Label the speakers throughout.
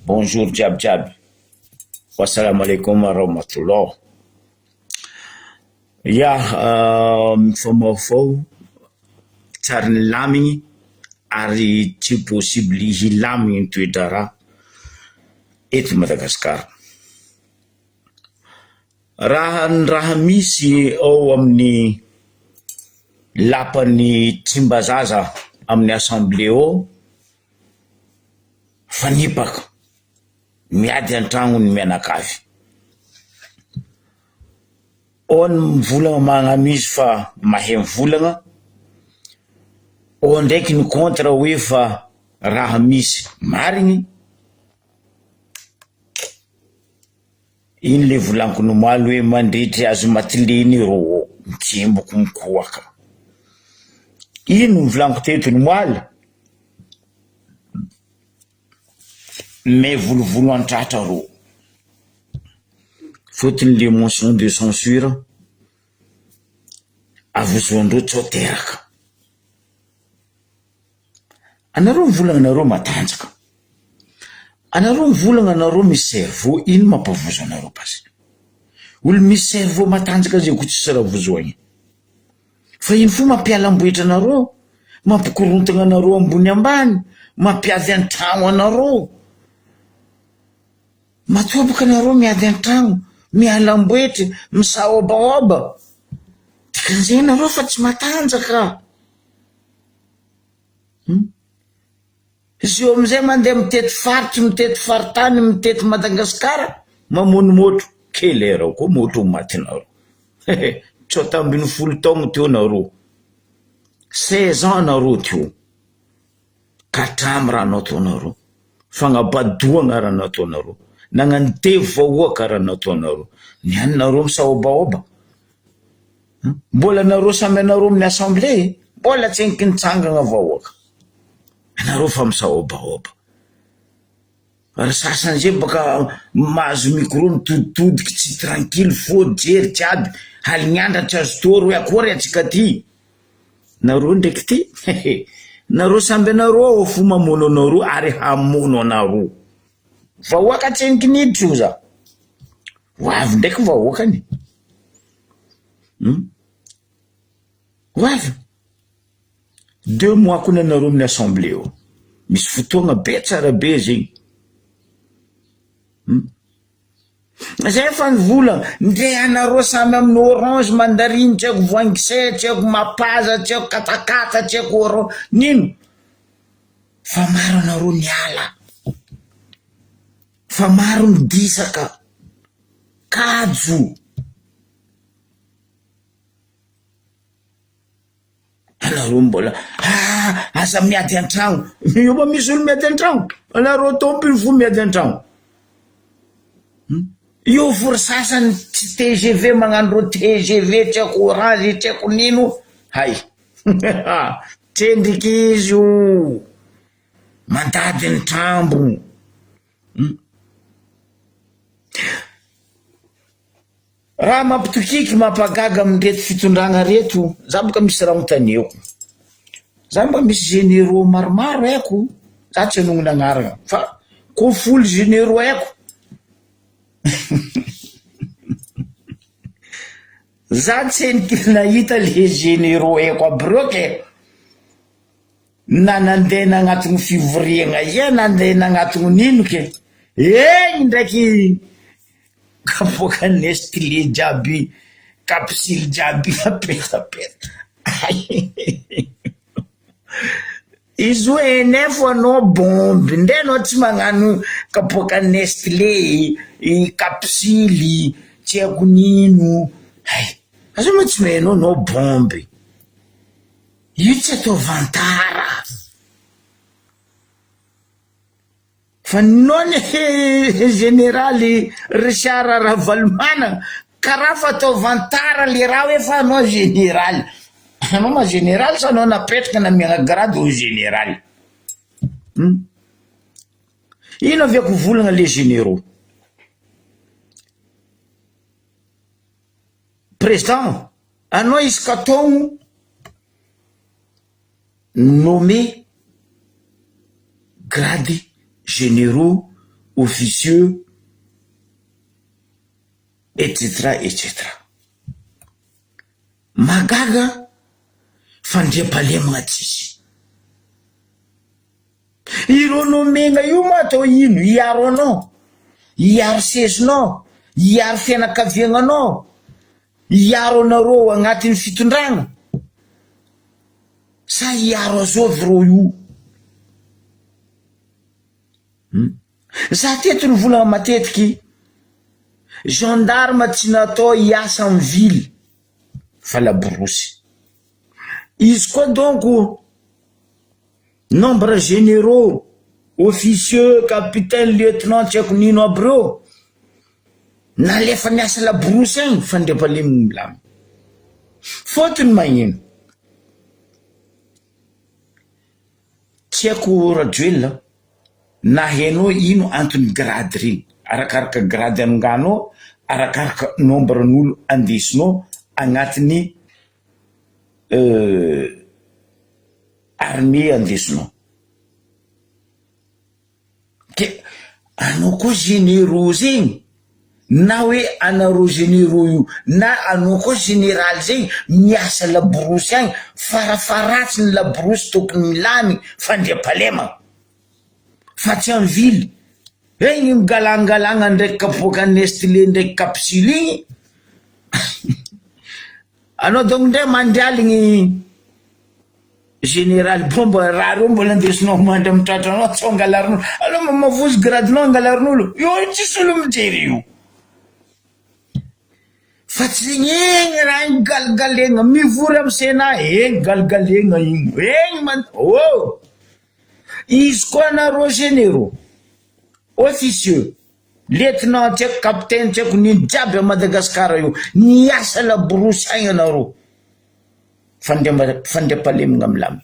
Speaker 1: Bonjour Jab Jab. Wassalamu alaikum warahmatullah. Mifamafao tsara ny lamigny ary tsy possible hilamigny ny toetra raha eto Madagasikara. Raha misy ao amin'ny lapan'ny Tsimbazaza amin'ny assemblée ao fanipaka miady an-tragno ny mianakavy. Ao ny mivolagna magnano izy fa mahay mivolagna, ao ndraiky ny contre hoe fa raha misy marigny. Iny le volaniko nomaly hoe mandritry azo matileny rô mitsemboko mikoaka. Ino ny volaniko teto nomaly mais volovolo antratra rô. Fotony le motion de censure avozoandreo tsy ho teraka. Anareo mivolagna anareo matanjaka, anareo mivolagna anareo misy cerveau, ino mampavozo anareo pasy? Olo misy cerveau matanjaka zay ko tsy raha vozoagny. Fa ino fo mampialamboetra anareo, mampikorontagna anareo ambony ambany, mampiady an-tragno anareo. Matobaka anareo miady an-tragno, mialamboetra, misaobaoba. Dikan'izay anareo fa tsy matanjaka. Izy eo amizay mandeha mitety faritry, mitety faritany, mitety Madagasikara, mamonimotro kelera koa motro matinareo. Tsao tambiny 10 taogno teo nareo, 16 ans nareo teo, katramy raha nataonareo, fagnapadoagna raha nataonareo, nagnano tevy vahoaka raha nataonareo, niany nareo misaobaoba. Mbola nareo samy anareo amin'ny assemblée, mbola tsy enky nitsangagna vahoaka. Anareo fa misaobaoba. Ary sasany zay baka mahazo micro mitoditodiky tsy tranquille fô jery jiaby, halignandratra azo toro hoe akory atsika ty. Nareo ndraiky ty, nareo samby anareo fo mamono anareo ary hamono anareo. Vahoaka tsy enky niditra io za. Hoavy ndraiky vahoakany. Hoavy. 2 mois koa nanareo amin'ny assemblée ao. Misy fotoagna be tsara be zegny. Zay fa nivolagna, ndre anareo samy amin'ny orange, mandarine, tsy haiko voangisay, tsy haiko mapaza, tsy haiko katakata, tsy haiko orange, nino? Fa maro anareo niala. Fa maro nidisaka. Kajo. Anareo mbola asa miady an-tragno. Io ma misy olo miady an-tragno? Anareo tompony fo miady an-tragno. Io for sasany tsy TGV magnano TGV, tsy haiko orange, tsy haiko nino. Hay. Tsendriky izy io. Mandady ny trambo. Raha mampitokiky mampagaga amin'reto fitondragna reto, za boka misy raha notaneko. Za mba misy généraux maromaro haiko, za tsy anognona agnarana, fa ko folo généraux haiko. Za tsy enky nahita le généraux haiko aby reo ke. Na nandeha nagnatony fivoriagna ia, nandeha nagnatony nino ke. Ndraiky kapoka Nestlé jiaby, capsule jiaby apetapeta. Izy hoe ENF anao bomby, nde anao tsy magnano kapoka Nestlé, capsule, tsy haiko nino. Azo mo tsy meno anao bomby. Io tsy atao vantara. Fa non général Richard Ravalmana, karaha fa atao vantara le raha hoe fa anao général. Anao ma général sa anao napetraka namiagna grade au général. Ino avy ako volagna les généraux? Président, anao izy ka taogno nommé grade généraux officieux, etc. etc. Magaga fandriam-pahalemagna tsisy. Ireo nomegna io ma atao ino? Iaro anao, iaro sezinao, iaro fianakaviagnanao, iaro anareo agnatin'ny fitondragna, sa iaro azovy reo io? Za teto volagna matetiky, gendarme tsy natao hiasa amin'ny ville fa laborosy. Izy koa donc nombre généraux, officieux, capitaine, lieutenant, tsy haiko nino aby reo nalefa niasa laborosy agny fandriam-pahalemigny milamy. Fotony magnino? Tsy haiko rajoela na hainao ino antony grade regny, arakaraka grade anonganao, arakaraka nombre n'olo andesinao agnatiny armée andesinao. Ke anao koa généraux zegny, na hoe anareo généraux io na anao koa général zegny miasa laborosy agny, farafaratsy ny laborosy tokony milamy fandriam-pahalemagna fa tsy amin'ny ville. Egny migalangalagna ndraiky kapoaka Nestlé ndraiky capsule igny. Anao donc ndray mandrialigny général bomba raha reo mbola andesinao mandry amin'ny tratranao tsy angalarin'olo. Alô mavozo gradinao angalarin'olo io, tsisy olo mijery io. Fa tsy zegny egny raha igny galigalegna mivory amin'ny Sénat, egny galigalegna igny, egny oh. Izy koa nareo généraux, officieux, lieutenant, tsy haiko capitaine, tsy haiko nino jiaby a Madagasikara io, niasa laborosy agny anareo fandriam-pahalemagna milamy.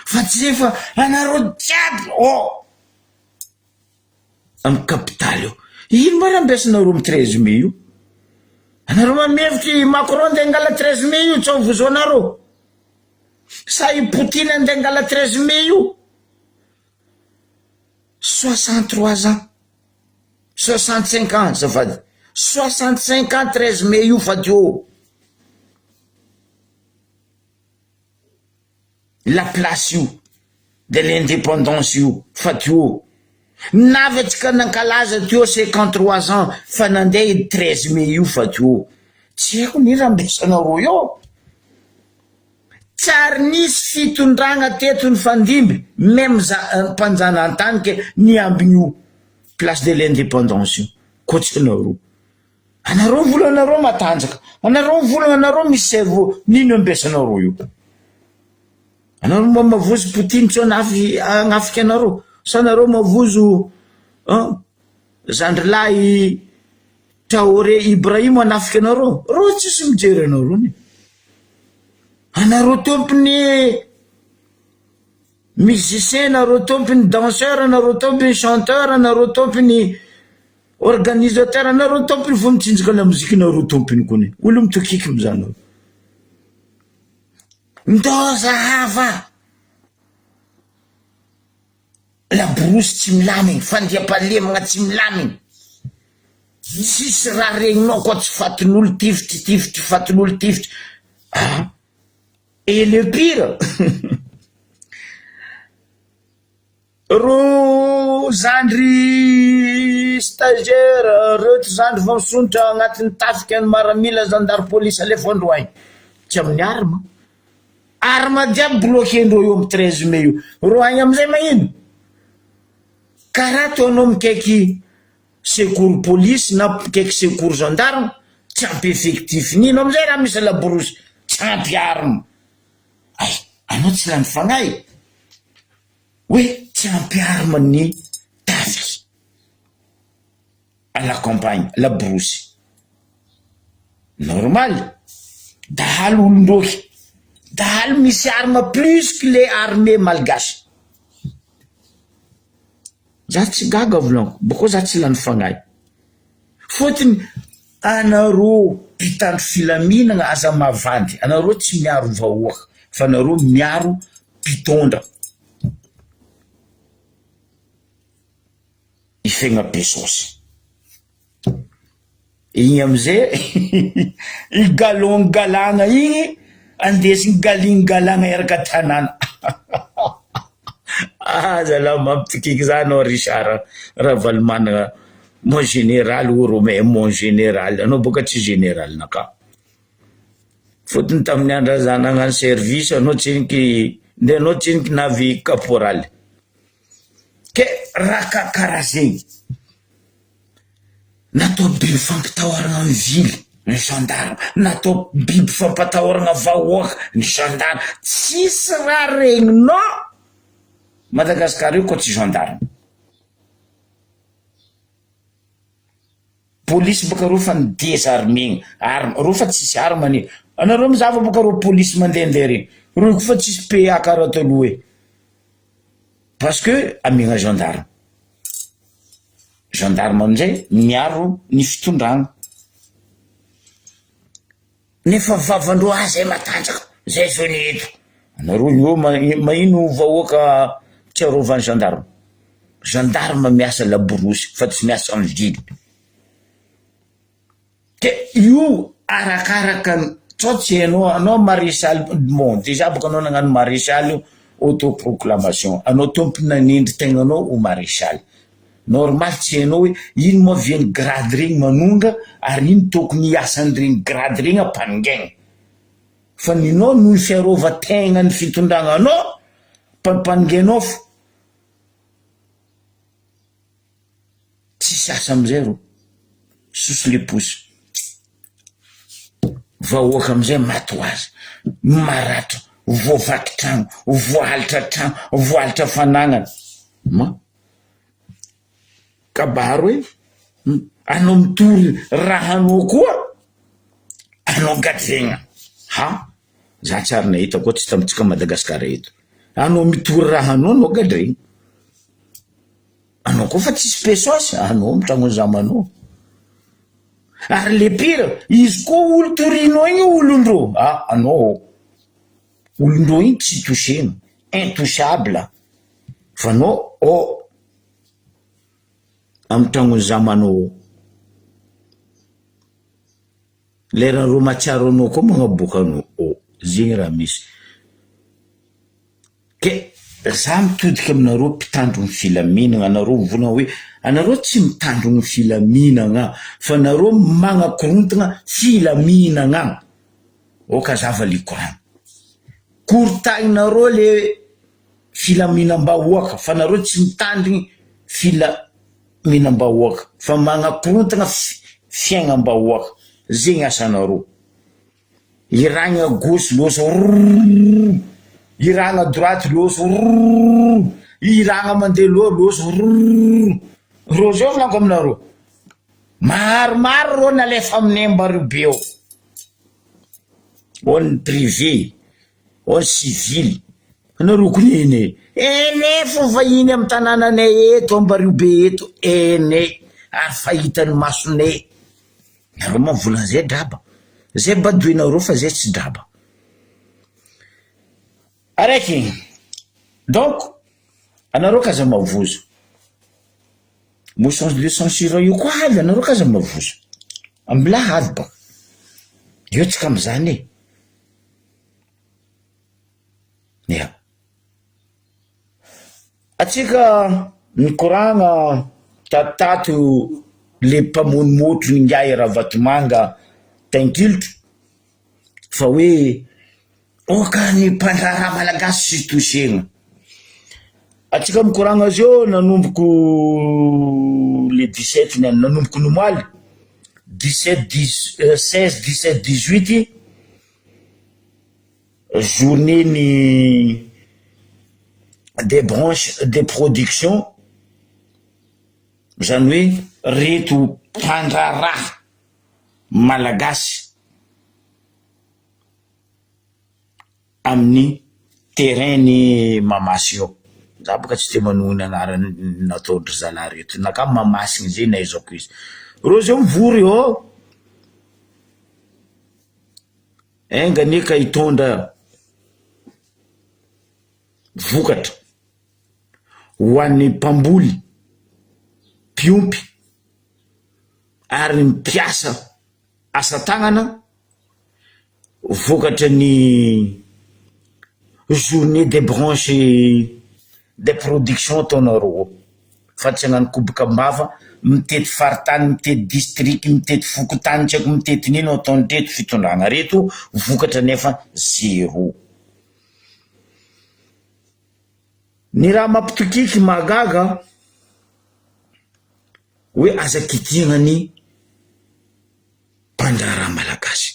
Speaker 1: Fa tsy zay fa anareo jiaby amin'ny capitale io. Ino ma raha ambesanareo amin'ny 13 mai io? Anareo mamevitry Macron nde angala 13 mai io, tsy vozo anareo? Sa i Poutine nde angala 13 mai io? 63 ans, 65 ans, zafady 65 ans 13 mai io fadio. La place io de l'indépendance io fadio. Navatsika nankalaza teo 53 ans fa nandeha 13 mai io fadio. Tsy haiko ni raha ambesanareo io. Tsary nisy fitondragna teto ny fandimby, même mpanjana antany ke niambiny io place de l'indépendance io. Koatsy anareo. Anareo volanareo matanjaka, anareo volanareo misy cerveau, nino ambesanareo io? Anareo mba mavozo Poutine tsy agnafika anareo? Sa anareo mavozo Zandrilahy Traoré Ibrahim anafika anareo? Reo tsisy mijery anareo ni. Anareo tompony musicien, anareo tompony danseur, anareo tompony chanteur, anareo tompony organisateur, anareo tompony vo mitsinjaka la mozika, anareo tompony kony. Olo mitokiky mizanareo. Ndao zahava laborosy tsy milamy, fandriam-pahalemagna tsy milamy. Sisy raha regninao koa tsy fatin'olo tifitry fatin'olo tifitry. Et le pire, ro zandry stagiaire, reto zandry vamsontra agnatin'ny tafika ny maramila zandary polisy alefa androany. Tsy amin'ny arma diaby bloqué-ndreo io amin'ny 13 mai io. Ro agny amizay magnino? Karaha toanao mikaiky secours police na mikaiky secours gendarme, tsy ampy effectif. Nino amizay raha misy laborosy? Tsy ampy arma. Ay, anao tsy lany fagnahy. Oui, tsy ampy arma ny tafiky à la campagne, laborosy. Normal. Dahalo olon-droky. Dahalo misy arma plus que les armées malgaches. Za tsy gaga volanko, bako za tsy lany fagnahy. Fotony anareo mpitandro filaminagna aza mavandy, anareo tsy miaro vahoaka, fa anareo miaro mpitondra. fegna pesosy igny amizay galagna igny andesigny galagna eraka tanàna zala mampitikiky zany ao Richard raha valomana mon général ou Romain mon général anao boka tsy général naka fotony tamin'ny andra zany nagnano service anao tsiniky nde anao tsiniky navy caporal ke raha karaha zegny natao biby fampitahoragna amin'ny vily ny gendarme natao biby fampatahoragna vahoaka ny gendarme tsisy raha regninao Madagasikara io koa tsy gendarme polisy boka rô fa ny désarmegna rô fa tsisy armany anareo mizava boka rô polisy mandehandeha regny rô ko fa tsisy PA karaha taloha e parce que amegna gendarme amizay miaro ny fitondrana nefa vavandro zay matanjaka zay zony eto anareo io maino vahoaka tsy arovany gendarme miasa laborosy fa tsy miasa amin'ny vily ke io arakaraka tsotsy anao maréchal bon déjà boka anao nagnano maréchal autoproclamation anao tompony nanindry tegnanao ho maréchal normal tsy hainao hoe ino moa viany grade regny manonga ary ino tokony hiasan'regny grade regny ampaningegna fa ninao noho ny fiarova-tegna ny fitondragnanao mpanipaningenao fo tsisy asa amizay ro sosy le posy vahoaka amizay maty ho azy maratra voavaky tragno voalitra fanagnana ma kabaro hoe anao mitory rahanao koa anao gadregna za tsy ary nahita koa tsy tamitsika Madagasikara eto anao mitory rahanao anao gadregna anao koa fa tsisy pesosy anao mitragno zamanao ary le pire izy koa olo torinao igny olondro anao olondro igny tsy touchena intouchable fa anao amin'ny tragno zamanao leran'ro matsiaro anao koa magnaboaka anao zegny raha misy ke za mitodika aminareo mpitandro ny filaminana anareo volana hoe anareo tsy mitandro ny filaminana fa anareo magnakorontana filaminana oka zava likorana kortainareo le filaminam-bahoaka fa anareo tsy mitandriny filaminam-bahoaka fa magnakorontana fiainam-bahoaka zegny asanareo iragna gauche loso iragna droite loso iragna mandeha loha loso ro zao volaniko aminareo maromaro rô nalefa amin'ny Ambaribe ao ny privé ny civil anareo koa ene fo vahiny amin'ny tanànanay eto Ambaribe eto ene ary fahitany masonay nareo moa volan'izay draba zay badoinareo fa zay tsy draba araiky donc anareo kaza mavozo motion de censure io koa avy anareo kaza mavozo ambilaha avy baka io tsika amizany ya atsika mikoragna tatato le mpamonimotro ningay raha vatomanga tankilotro fa hoe oka ny mpandraraha malagasy sy tosegna atsika mikoragna zio nanomboko le 17 nanomboko nomaly 16-17-18 journée ni des branches de production zany hoe reto mpandraraha malagasy amin'ny terrain ny mamasy eo za boka tsy te manohony anarany nataondry zala reto naka mamasigny zay naizako izy ro zao mivory eo enganeka hitondra vokatra ho an'ny mpamboly fiompy ary mipiasa asa tagnana vokatra ny journée des branches de production taonareo fa tsy hagnano koboka mbava mitety faritany mitety district mitety fokotany tsy haiko mitety nino ataony reto fitondragna reto vokatra nefa zéro. Ny raha mampitokiky magaga hoe aza kitiana ny mpandraharaha malagasy.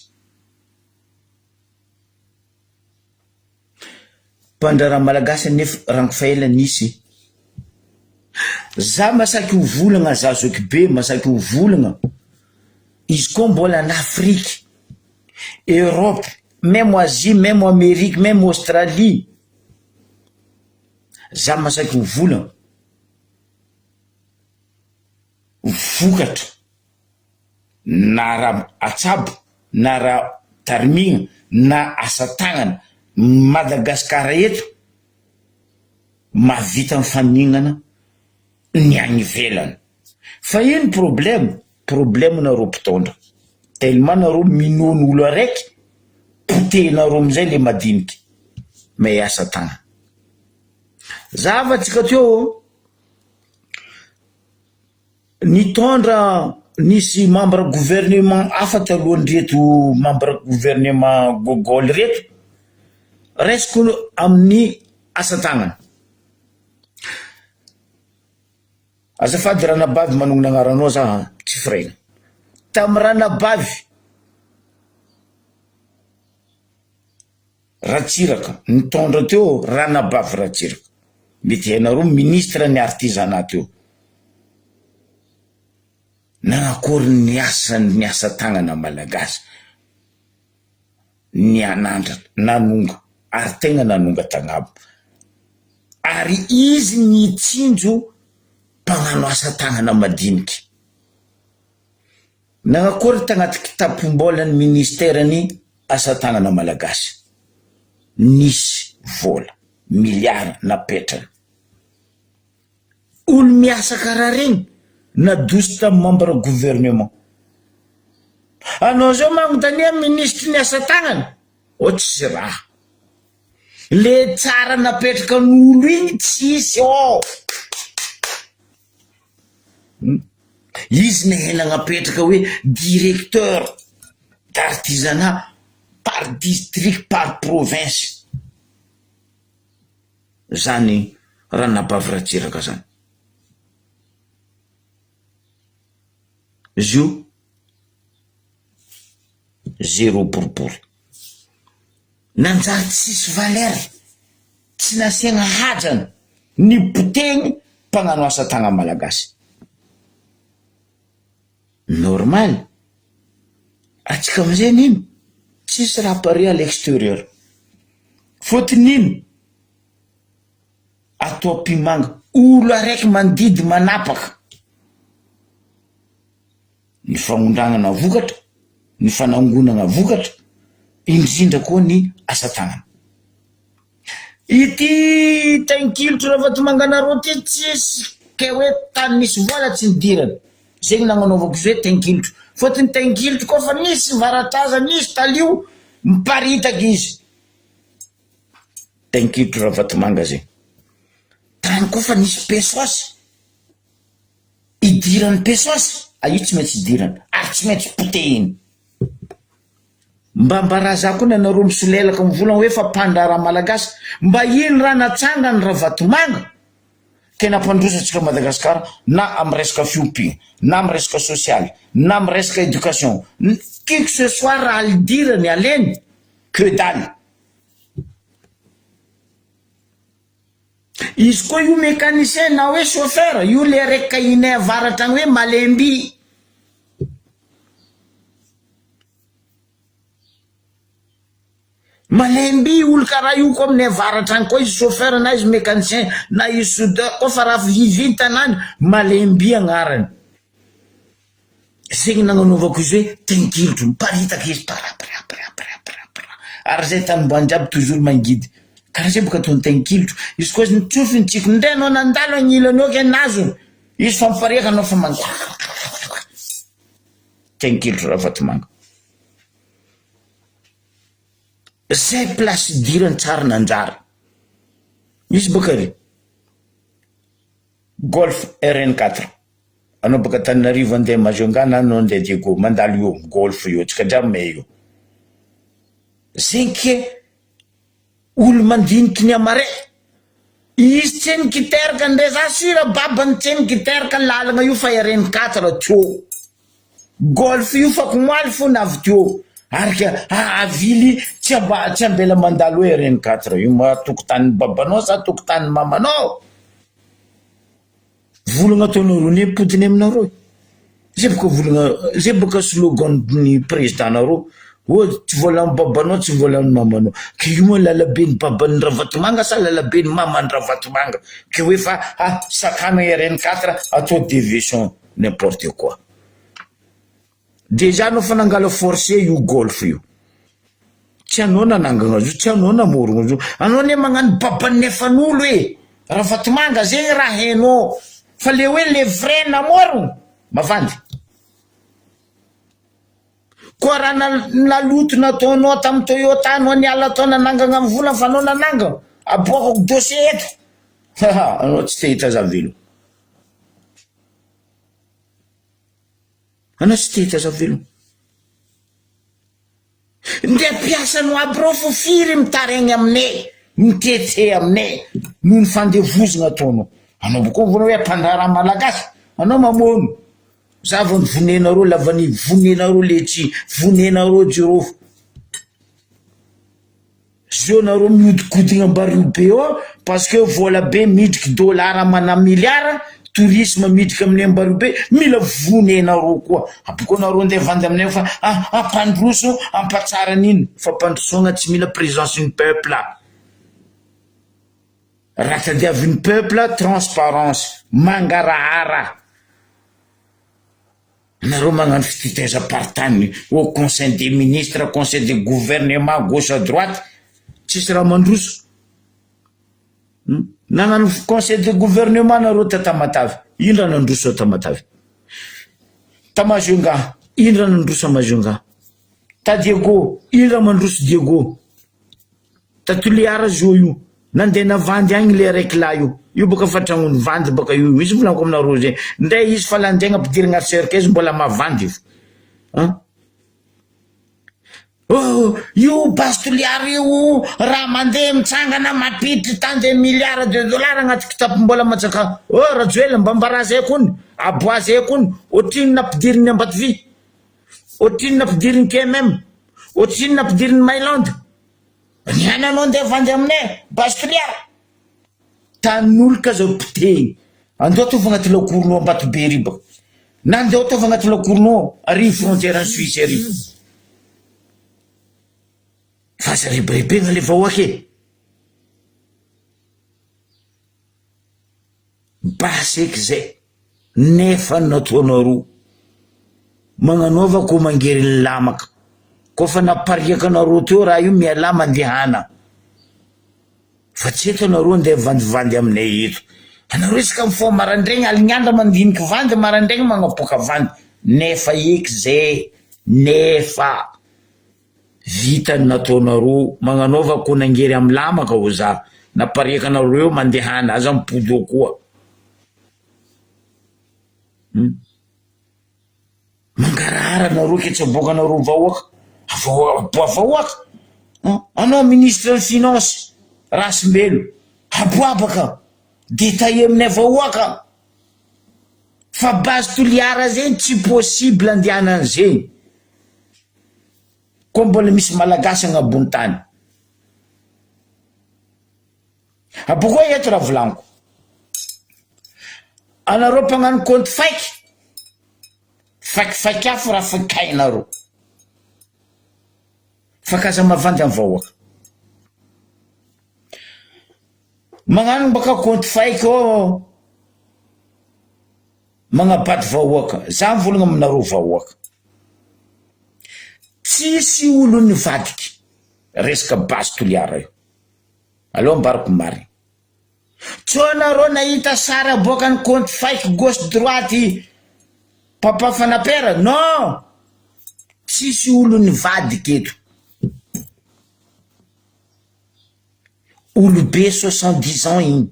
Speaker 1: Mpandraharaha malagasy nefa rango faela nisy za masaky ho volagna za zoky be masaky ho volagna izy koa mbola en Afrique, Europe, même Asie, même Amérique, même Australie, za masaky ho volagna vokatra na raha atsabo na raha tarimigna na asa tagnana Madagasikara eto mavita mifanignana ny agny ivelany. Fa ino problème nareo mpitondra tellement nareo minono olo araiky potehinareo amizay le madiniky may asa tagnana. Zavatsika teo nitondra nisy membre gouvernement hafa talohan'ny reto membre gouvernement gogol reto resiko amin'ny asa tagnana. Azafady Ranabavy manongona agnaranao za tsy frena. Tam Ranabavy Ratsiraka nitondra teo Ranabavy Ratsiraka mety hainareo ministre ny artisanat teo nanakory ny asa tagnana malagasy ny anandrana nanonga ary tegna nanonga tagnabo ary izy ny tsinjo mpagnano asa tagnana madiniky nanakory tagnaty kitapom-bola ny ministère ny asa tagnana malagasy nisy vola miliara napetrana olo miasa karaha regny nadoso tamin'ny membre gouvernement. Anao zao magnontania ministre ny asa tagnana ohatsy raha le tsara napetraka n'olo igny tsisy izy ne hela napetraka hoe directeur d'artisanat par district par province zany Ranabavy Ratsiraka zany. Zio zéro pourpour nanjary tsisy valeur tsy nasiagna hajana ny potegny mpagnano asa tagna malagasy normal atsika amizay nino tsisy raha pare à l'extérieur fotony ino atao pimanga olo araiky mandidy manapaka ny fagnondragnana vokatra ny fanangonana vokatra indrindra koa ny asa tagnana. Ity tainkilotra raha vatomangana ty tsisy ke hoe tany nisy vola tsy nidirana zegny nagnanaovako izy hoe tainkilotra fotony tainkilotra koa fa nisy varataza nisy talio miparitaka izy tainkilotra raha vatomanga zegny tany koa fa nisy pesosy idirany pesosy io tsy maintsy idirana ary tsy maintsy potehiny mba raha za koa nanareo misolelaka mivolagna hoe fa mpandraharaha malagasy mba ino raha natsangany raha vatomanga ke nampandrosatsika Madagasikara na amy resaka fiompiana na amy resaka social na amy resaka éducation qui que ce soit raha lidirany aleny que dalle. Izy koa io mécanicien na hoe chauffeur io le reka ine avaratra hoe malemby malemby olo karaha io koa amin'ny avaratra any koa izy chauffeur na izy mécanicien na izy soudeur koa fa raha viviny tanany malemby agnarany zegny nagnanaovako izy hoe tainkilotra miparitaka izy ary zay tany mbanjiaby toujours mangidy karaha zay boka ataony tainkilotra izy koa izy nitsofiny tsiko ndray anao nandalo agny ilanao ke nazony izy fa mifareka anao fa man tenkilitro Ravatomanga. Zay place dirany tsara nanjara. Izy baka ry Golf RN4 anao baka Tananarivo andeha Majunga na anao andeha Diego mandalo io Golf io tsika drame io. Zenke olo mandiniky ny amare izy tseny giteraka ndre za sira babany tseny giteraka lalagna io fa RN4 tio Golf io fa komoaly fo navy tio arika avily tsy ambela mandalo RN4 io matokotany babanao sa tokotany mamanao volagna ataonao roa ny podiny aminareo zay boka volagna zay boka slogan ny président nareo tsy vola ny babanao tsy vola ny mamanao ke io moa lalabe ny babany Ravatomanga sa lalabe ny mamany Ravatomanga ke hoe fa sakana RN4 atao déviation n'importe quoi. Déjà anao fa nangala forcé io Golf io tsy anao nanangana io tsy anao namorogna io anao ne magnano babany efan'olo e Ravatomanga zegny raha hainao fa le hoe le vrai namorogno mavandy koa raha naloto nataonao tamin'ny Toyota anao niala tao nanangana amin'ny vola fa anao nanangana aboakako dossier eto anao tsy te hita zavelo anao tsy te hita zavelo nde piasanao aby reo fo firy mitaregny aminay mitete aminay noho ny fandevozana ataonao anao boka vona hoe ampandraraha malagasy anao mamono zava ny vonenareo lavany vonenareo letsy vonenareo jirofo zio nareo mihodikodigna ambareo be ao parce que vola be midriky dollara mana milliard tourisme midriky amin'ny ambareo be mila vonenareo koa aboko nareo ndeha vandy aminay fa ampandroso ampatsara nino fa ampandrosogna tsy mila présence ny peuple raha tadiavin'ny peuple transparence mangarahara nareo magnano fititeza-partany au conseil des ministres conseil de gouvernement gauche à droite tsisy raha mandroso nagnano conseil de gouvernement nareo Tamatavy ino raha nandroso Tamatavy Majunga ino raha nandroso Majunga Diego ino raha mandroso Diego Toliara zio io nandeha navandy agny le raiky la io boka fa tragnony vandy boka io izy volaniko aminareo zay ndray izy fa lanjaigna ampidiragna cercueil mbola mavandy io base Toliara io raha mandeha mitsangana mapitry tande milliard de dollars agnaty kitapo mbola matsaka rajoela mba mbaraza akony aboazy akony otrino nampidiriny Ambatovy otrino nampidiriny KMM otrino nampidiriny Mailande niana anao ndeha vandy aminay base Toliara tanin'olo ka zao piteny andeo ataova agnaty lakoronao Ambatobe ry baka na andeo ataova agnaty lakoronao ary frontière en Suisse ary fa za riberibe le vahoaky baseky zay nefa nataonareo magnanaova ko mangery ny lamaka ko fa napariaka nareo teo raha io miala mandehana fa tsy eto nareo ndeha vandivandy aminay eto anareo isaka mifoa marandraigny alignandra mandiniky vandy marandraigny magnapoka vandy nefa eky zay nefa vitany nataonareo magnanaova ko nangery amin'ny lamaka ho za napariaka nareo mandehana aza mipody eo koa mangarahara nareo ke tsy aboaka nareo vahoaka vahoaka anao ministre finance Rasimbelo aboabaka détaillé aminay vahoaka fa base Toliara zegny tsy possible andehanana zegny ko mbola misy malagasy agnabony tany aboko eto raha volaniko anareo mpagnano compte faiky afo raha fakainareo fakaza mavandy amin'ny vahoaka magnano baka compte faiky magnabady vahoaka za mivolagna aminareo vahoaka tsisy olo nivadiky resaka base Toliara io aloha ambarako marigny Tsonareo nahita sara boaka ny compte fake gauche droite papa fanapera non tsisy olo nivadiky eto olo be 70 ans igny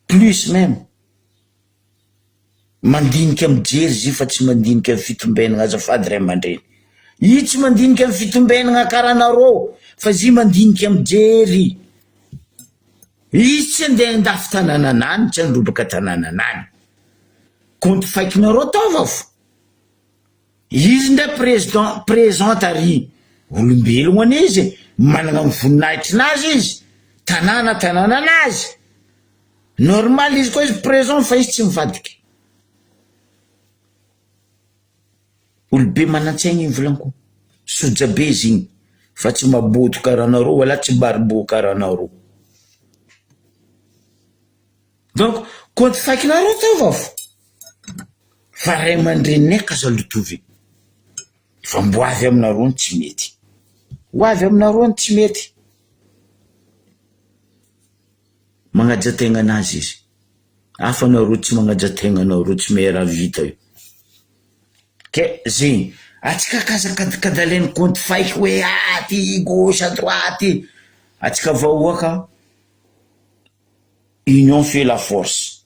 Speaker 1: plus même mandinika mijery zy fa tsy mandinika amin'ny fitombenana azafady ray aman-dreny io tsy mandinika amin'ny fitombenana karanareo fa zy mandinika mijery izy tsy andeha andafy tanànanany tsy androbaka tanànanany compte faikinareo taova fo izy ndray présente ary olombelogno any izy manana ny voninahitry nazy izy tanàna nazy normal izy koa izy présent fa izy tsy mivadiky olobe manan-tsaigny iny volaniko soja be izy igny fa tsy maboto karanareo wala tsy baribo karanareo donc compte faikinareo taova fo fa ray aman-dreniny eka zalotovy fa mbo avy aminareo ny tsy mety ho avy aminareo ny tsy mety magnaja-tegna anazy izy hafa nareo tsy magnaja-tegna nareo tsy mera vita io ke zegny atsika kazakadalainy compte fake hoe ty gauche à droite atsika vahoaka union fait la force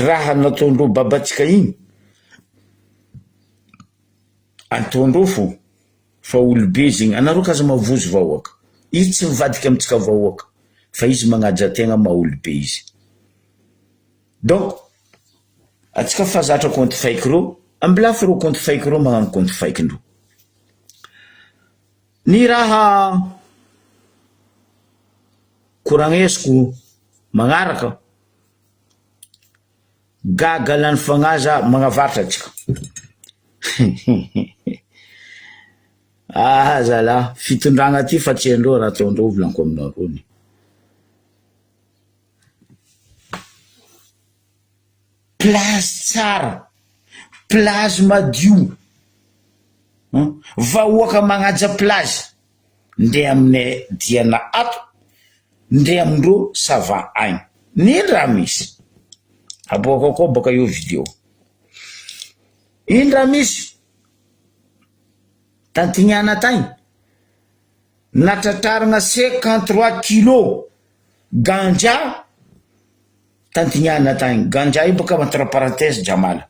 Speaker 1: raha nataondreo babatsika igny ataondreo fo fa olobe zegny anareo kaza mavozo vahoaka izy tsy mivadika amitsika vahoaka fa izy magnaja-tegna maha olobe izy donc atsika fazatra compte fake reo ambilafy reo compte fake reo magnano compte fake ndreo ny raha koragnesiko magnaraka gaga lany fagnaza magnavaritra atsika zala fitondragna ty fa tsy andreo raha ataondreo volaniko aminareo ny place tsara place madio vahoaka magnaja place ndeha aminay diana ato ndeha amindreo sava agny ny raha misy aboaka koa baka io vidéo iny raha misy tantignana tagny natratraragna 53 kilo ganja tantignana tagny ganja io baka entre parenthèse jamala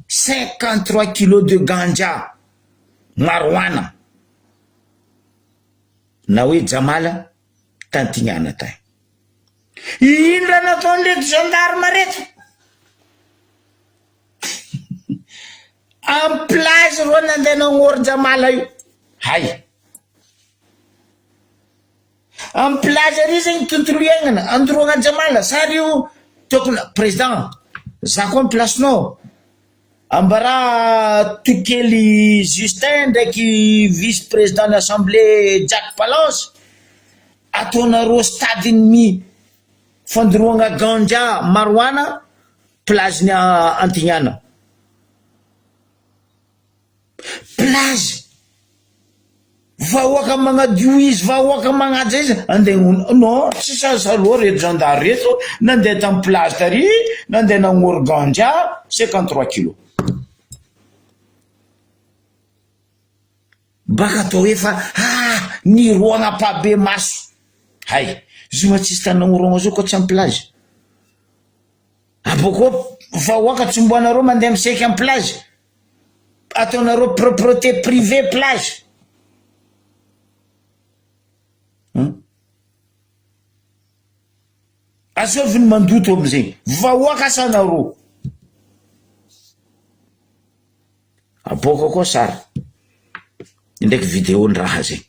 Speaker 1: 53 kilo de ganja marijuana na hoe jamala tantignana tagny ino raha nataon'reto gendarme reto en place ro nandeha nagnory jamala io hay en place ary zegny tontolo iainana androagna jamala sary io tokony président za koa placenao ambara tokely Justin ndraiky vice président de l'assemblée Jack Palance ataonareo stadiny fandroagna ganja marijuana plage-ny Antignana plage vahoaka magnadio izy vahoaka magnaja izy andeha non tsy sasaloha reto gendarme reto nandeha tamy plage tary nandeha nagnory ganja 53 kilo baka atao efa niroagna pabe maso hay zoma tsisy tany nagnoroagna zao koa tsy amy plage aboko vahoaka tsomboanareo mandeha miseky amy plage ataonareo propreté privé plage azoviny mandoto amizegny vahoaka sanareo aboaka koa sara ndraiky vidéo ny raha zegny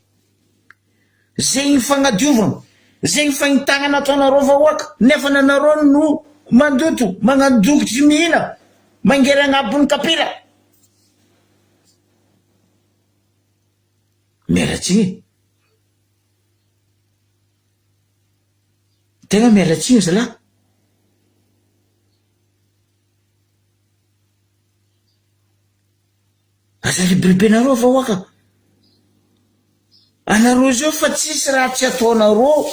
Speaker 1: zegny fagnadiovana zegny fagnitagnana ataonareo vahoaka nefa nanareo no mandoto magnandokitry mihina mangery agnabony kapila mialatsiny tegna mialatsiny zala aza liberibenareo vahoaka anareo zao fa tsisy raha tsy ataonareo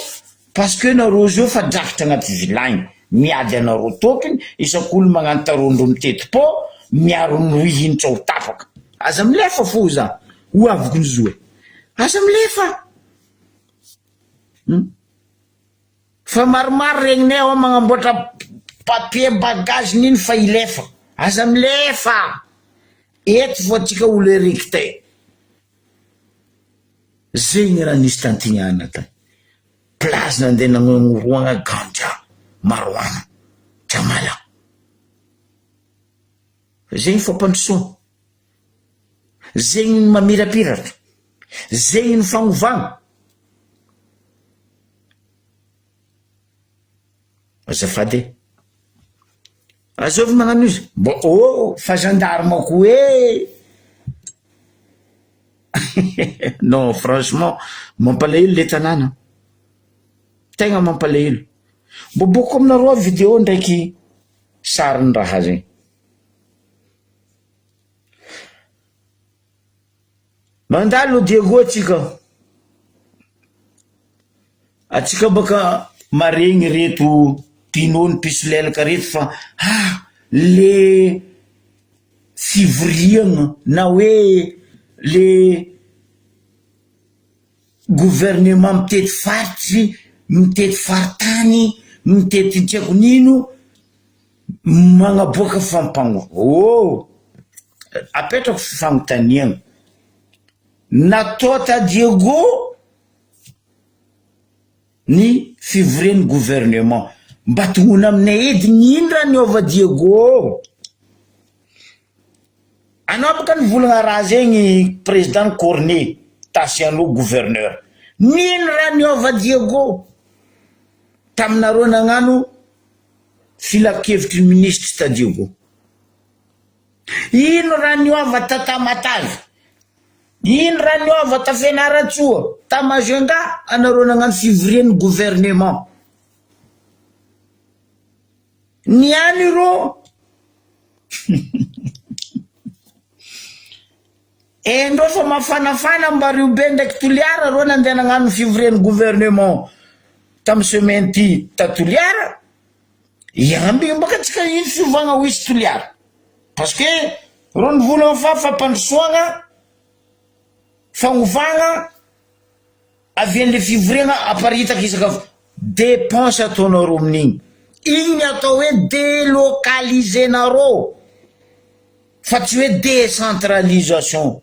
Speaker 1: parce que nareo zao fa drafitra agnaty vilagny miady anareo tokony isak'olo magnano tarondro mitety-po miaro ny rohinitra ho tapaka aza milefa fo za ho aviko ny zoe aza milefa fa maromaro regninay ao magnamboatra papier bagage niny fa ilefa aza milefa eto vo atsika olo erikitay zegny raha nisy tantignana tany place nandeha nagnoroagna ganja maroana jamala zegny fampandrosoana zegny ny mamirapiratra zegny ny fagnovagna azafady azovy magnano izy mbo fa gendarme ko non franchement mampalahelo le tanàna tegna mampalahelo mbo boko aminareo vidéo ndraiky sariny raha zegny mandalo Diego atsika baka maregny reto pinony pisolelaka reto fa le fivoriagna na hoe le gouvernement mitety faritry mitety faritany mitety tiako nino magnaboaka fampango apetrako fagnontaniagna natao ta Diego ny fivorian'ny gouvernement mba tongona aminay edy nindra niova Diego anao baka nivolagna raha zegny président Cornet tasianao gouverneur nino raha niova Diego taminareo nagnano filakevitry ministre ta Diego ino raha niova tatamatavy ino raha niova ta Fianaratsoa ta Majunga anareo nagnano fivorian'ny gouvernement niany ro ndro fa mafanafana mbario be ndraiky Toliara ro nandeha nagnano fivorian'ny gouvernement tamy semaine ty ta Toliara iambigny baka tsika ino fiovagna ho isy Toliara parce que ro nivolagna fa fampandrosoagna fagnovagna avian'le fivoriagna aparitaka isaka dépense ataonareo amin'igny igny atao hoe délocalisenareo fa tsy hoe décentralisation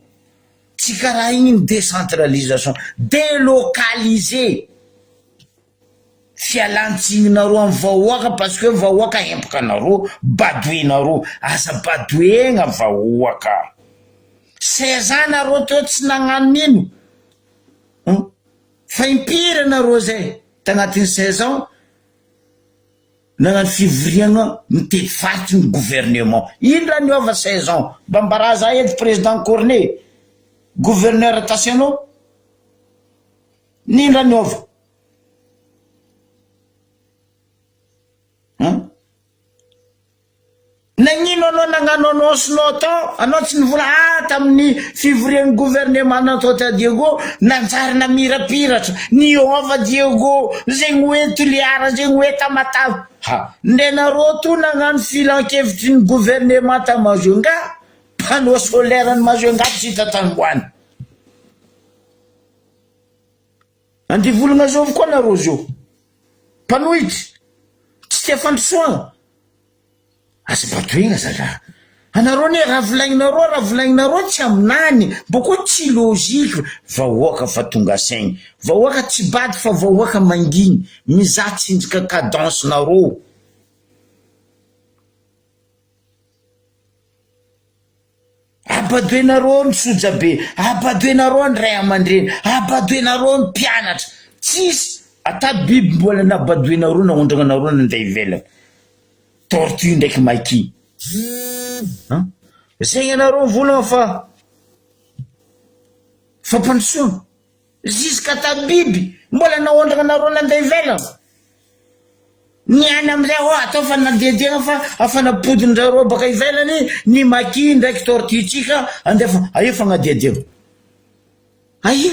Speaker 1: tsy karaha igny ny décentralisation délocaliser fialantsigninareo amin'ny vahoaka parce que vahoaka empokanareo badoinareo asa badoegna vahoaka 16 ans nareo teo tsy nagnano nino fa impiry nareo zay tagnatin'ny 16 ans nagnano fivoriagna mitety faritry ny gouvernement ino raha niova 16 ans bambaraza edy président Cornet gouverneur tasianao nino raha niova nagnino anao nagnano annoncenao tao anao tsy nivola tamin'ny fivorian'ny gouvernement natao ta Diego nanjary namirapiratra niova Diego zegny hoe Toliara zegny hoe Tamatavy ndenareo to nagnano filan-kevitry ny gouvernement ta Majunga panneau solaire ny Majunga tsy hita tangoany andivolagna zao koa nareo zao panohitry tsy tia fandrosoagna asa badoegna zala anareo ne raha volagninareo tsy aminany boko tsy logika vahoaka fa tonga saigny vahoaka tsy bady fa vahoaka manginy mizaha tsinjaka cadence nareo abadoenareo ny sojabe abadoenareo ny ray aman-dreny abadoenareo ny mpianatra tsisy ata biby mbola nabadoenareo naondragnanareo nandeha ivelany tortue ndraiky maki zegny anareo volagna fa fampandrosoagna jusqu'à ta biby mbola naondragna anareo nandeha ivelany niany amizay atao fa nandehadeagna fa afanapodindrareo baka ivelany ny maki ndraiky tortue tsika andefa aia fagnadiadiagna aia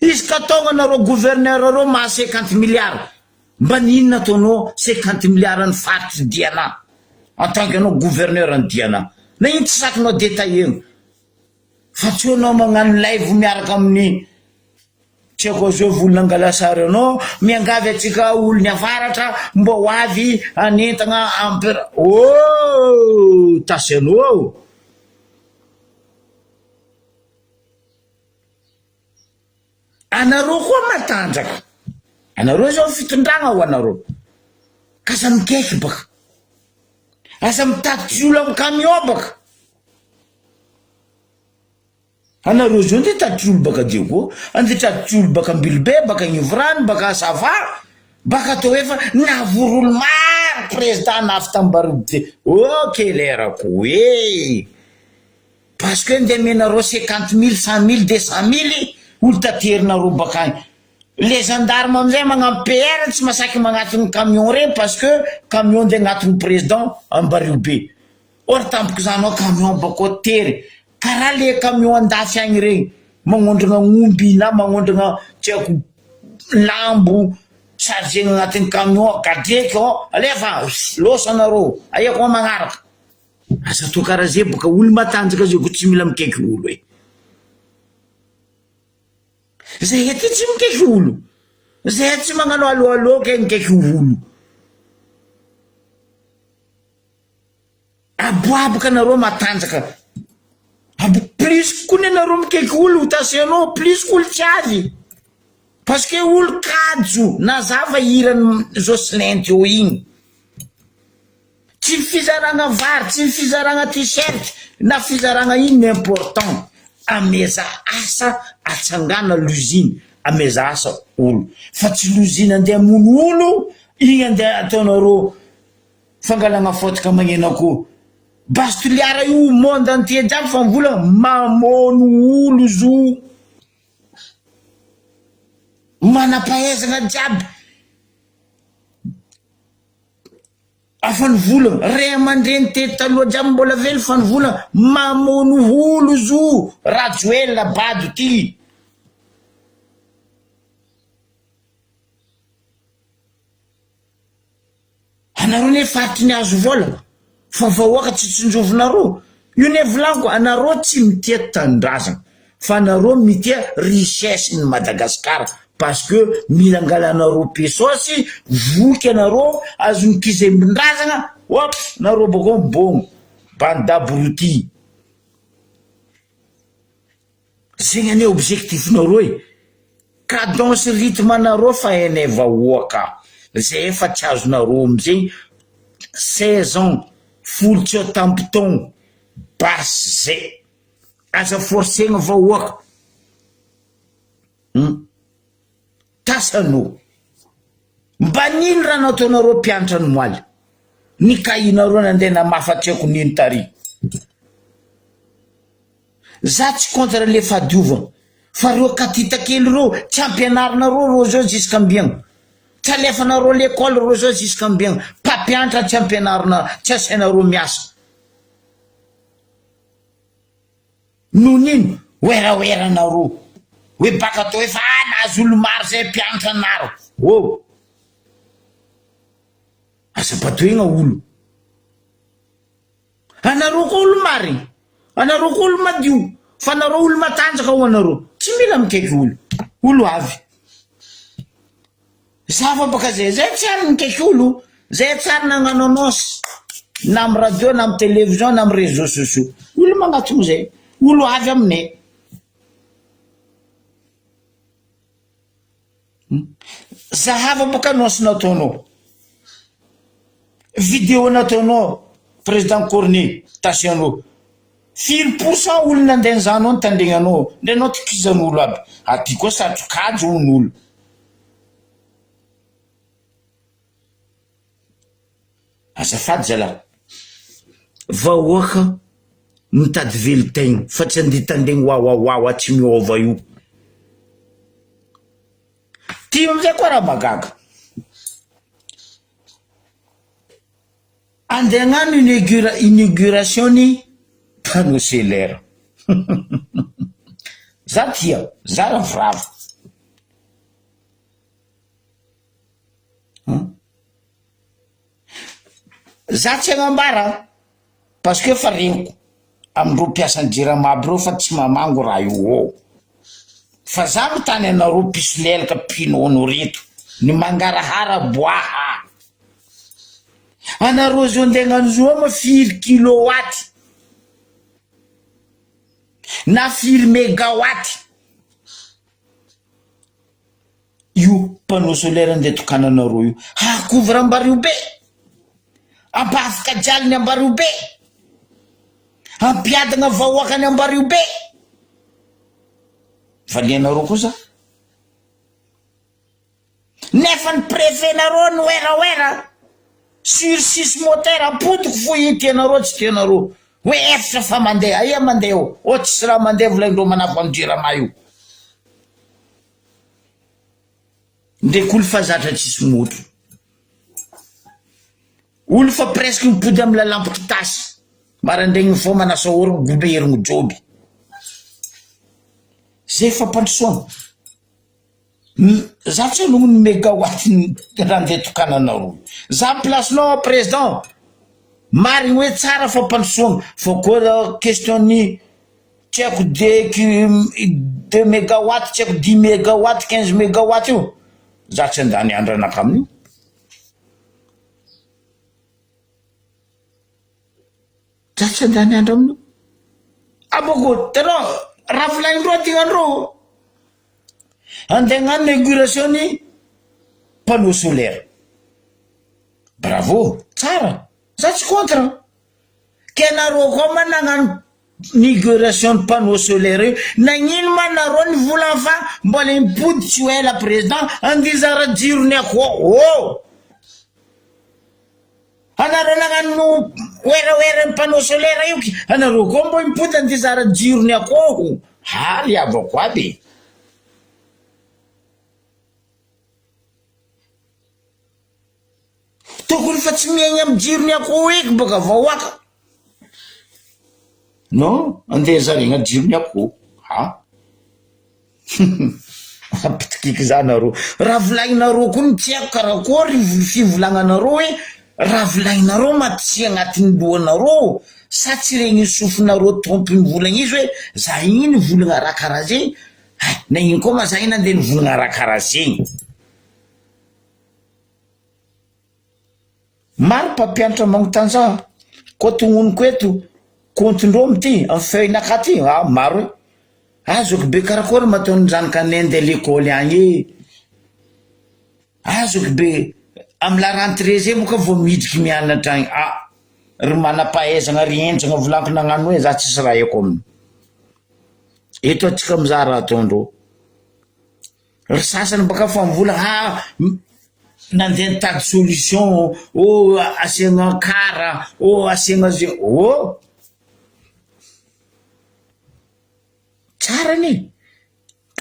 Speaker 1: izy ka tonga anareo gouverneur areo ma 50 milliards mba ninona ataonao 50 milliards ny faritry diana en tant que anao gouverneur ny diana na ino tsy sakinao détaillé fa tsy anao magnano live miaraka amin'ny tsy ako zao volona angalasary anao miangavy atsika olony avaratra mba ho avy anentagna ampera tasy anao anareo koa matanjaka anareo zao fitondragna ho anareo kasa mikeky baka asa mitady olo amin'ny camion baka anareo zao nde taditry olo baka dio koa ande taditry olo baka ambilibe baka ignivrany baka sava baka atao efa navorolo maro président nafy tambarobite kelerako parce que nde menareo 50 000 100 000 200 000 olo taterinareo baka agny les gendarmes amizay magnano PR tsy masaky magnatiny camion regny parce que camion nde agnatiny président ambariobe or tampoko zanao camion bako tery karaha le camion andafy agny regny magnondragna omby na magnondragna tsy haiko lambo chargegna agnatiny camion gadreky alefa loso anareo aiako magnaraka asa to karaha zay boka olo matanjaka zay ko tsy mila mikaiky olo zay ty tsy mikaiky olo zay tsy magnano aloaloka mikaiky olo aboaboka anareo matanjaka plus koa anareo mikaiky olo hotasianao plus koa olo tsy azy parce que olo kajo nazava irany Jocelyn teo igny tsy fizaragna vary tsy fizaragna t-shirt na fizaragna ino important ameza asa atsangana l'usine ameza asa olo fa tsy l'usine andeha mono olo igny andeha ataonareo fangalagna fotoka magnenako bastoliara io monde entier jiaby fa mivola mamono olo zo manampahaizagna jiaby afanivola ray aman-dreny tety taloha jiaby mbola velo fanivola mamono olo zo rajoela bado ty anareo ne faritry ny azo vola fa vahoaka tsy tsinjovinareo io ne volaniko anareo tsy mitia tanindrazana fa anareo mitia richesse ny Madagasikara parce que mila angalanareo pesosy voky anareo azony kizembindrazana hop nareo bako mbogno bandabruti zegny ane objectifnareo cadence rythme anareo fa ene vahoaka zay efa tsy azonareo amizay 16 ans folo tsy tampon basy zay aza forcegna vahoaka tasanao mba nino raha nataonareo mpianatra ny moaly ny kahinareo nandeha namafatriako nino tary za tsy contre le fadiovana fa reo katita kely reo tsy ampianarinareo reo zao jusqu'ambiagna tsy alefanareo l'école reo zao jusqu'ambiagna mpampianatra tsy ampianarina tsy asainareo miasa no nino oeraoeranareo hoe baka atao efa nahazo olo maro zay mpianatra anaro asa patoigna olo anareo koa olo marigny anareo koa olo madio fa anareo olo matanjaka ho anareo tsy mila mikaiky olo avy zava baka zay tsy ary mikaiky olo zay tsy ary nagnano annonce na amy radio na amy télévision na amy réseaux sociaux olo magnatony zay olo avy aminay zahava baka annonce nataonao vidéo nataonao président Corné tasianao 1% olo nandeha zanao nitandregnanao nde anao tikizan'olo aby aty koa satrokajo on'olo azafady zala vahoaka mitady velo-tegna fa tsy andeha tandegny wawawawa tsy miova io ty amizay koa raha magaga andeha agnano inauguration ny panneau solaire za tia za raha virava za tsy agnambara parce que fa reniko amindro mpiasany jirama aby reo fa tsy mamango raha io fa za mitany anareo piso lelaka pinono reto ny mangarahara boaha anareo zo andegnano zo ma firy kilowaty na firy megawaty io panneau solaire andeha tokananareo io hakovra ambario be ampafika jaliny ambario be ampiadagna vahoakany ambario be valianareo kosa nefa ny préfet-nareo ny oera sur 6 moteur apodiko fo itianareo tsy tianareo hoe efitra fa mandeha aia mandeha o tsisy raha mandeha volaindreo manafo amin'ny jirama io ndraiky olo fa zatra tsisy moto olo fa presque mipody amy lalampy tasy marandregny fo manasa orogno goberigno joby zay fampandrosoana za tsy anogno ny mégawaty raha ndeha tokananareo za placenao président marigny hoe tsara fampandrosoana fa koa question ny tsy haiko 2 mégawaty tsy haiko 10 mégawaty 15 mégawaty io za tsy andany andro anaka amin'io za tsy andany andro amin'io aboko tanao raha volagnindreo tignandreo andeha hagnano inauguration ny panneau solaire bravo tsara za tsy contre ke nareo koa ma nagnano inauguration ny panneau solaire io nagnino ma nareo ny vola fa mbola mipody tsy ho ela président andizara jirony akoho anareo nagnano oera ny panneau solaire io anareo koa mbo mipody andizara jirony akoho haly avako aby tokony fa tsy miaigny amy jirony akoho eky boka vahoaka non andeha zarigna jirony akoho apitikiky za nareo raha volagninareo koa ny tsy haiko karakory fivolagnanareo hoe raha volagninareo maty agnatin'ny lohanareo sa tsy regny sofinareo trompiny volagna izy hoe za igny ny volagna raha karaha zegny na igny koa ma za igny nandeha ny volagna raha karaha zegny maro mpampianatra magnontany za koa tognoniko eto comptindreo mity amy feuille-naka ty maro azoko be karakory mataony zanaka anay andeha l'école agny azoko be amy la rentrée zay moka vo midriky mianatra agny ry manam-pahaizagna ry enjagna volaniko nagnano hoe za tsisy raha eko aminy eto atsika mizaha raha ataondreo ry sasany baka fa mivola nandeha nitady solution asiagna kara asiagna ze tsara ny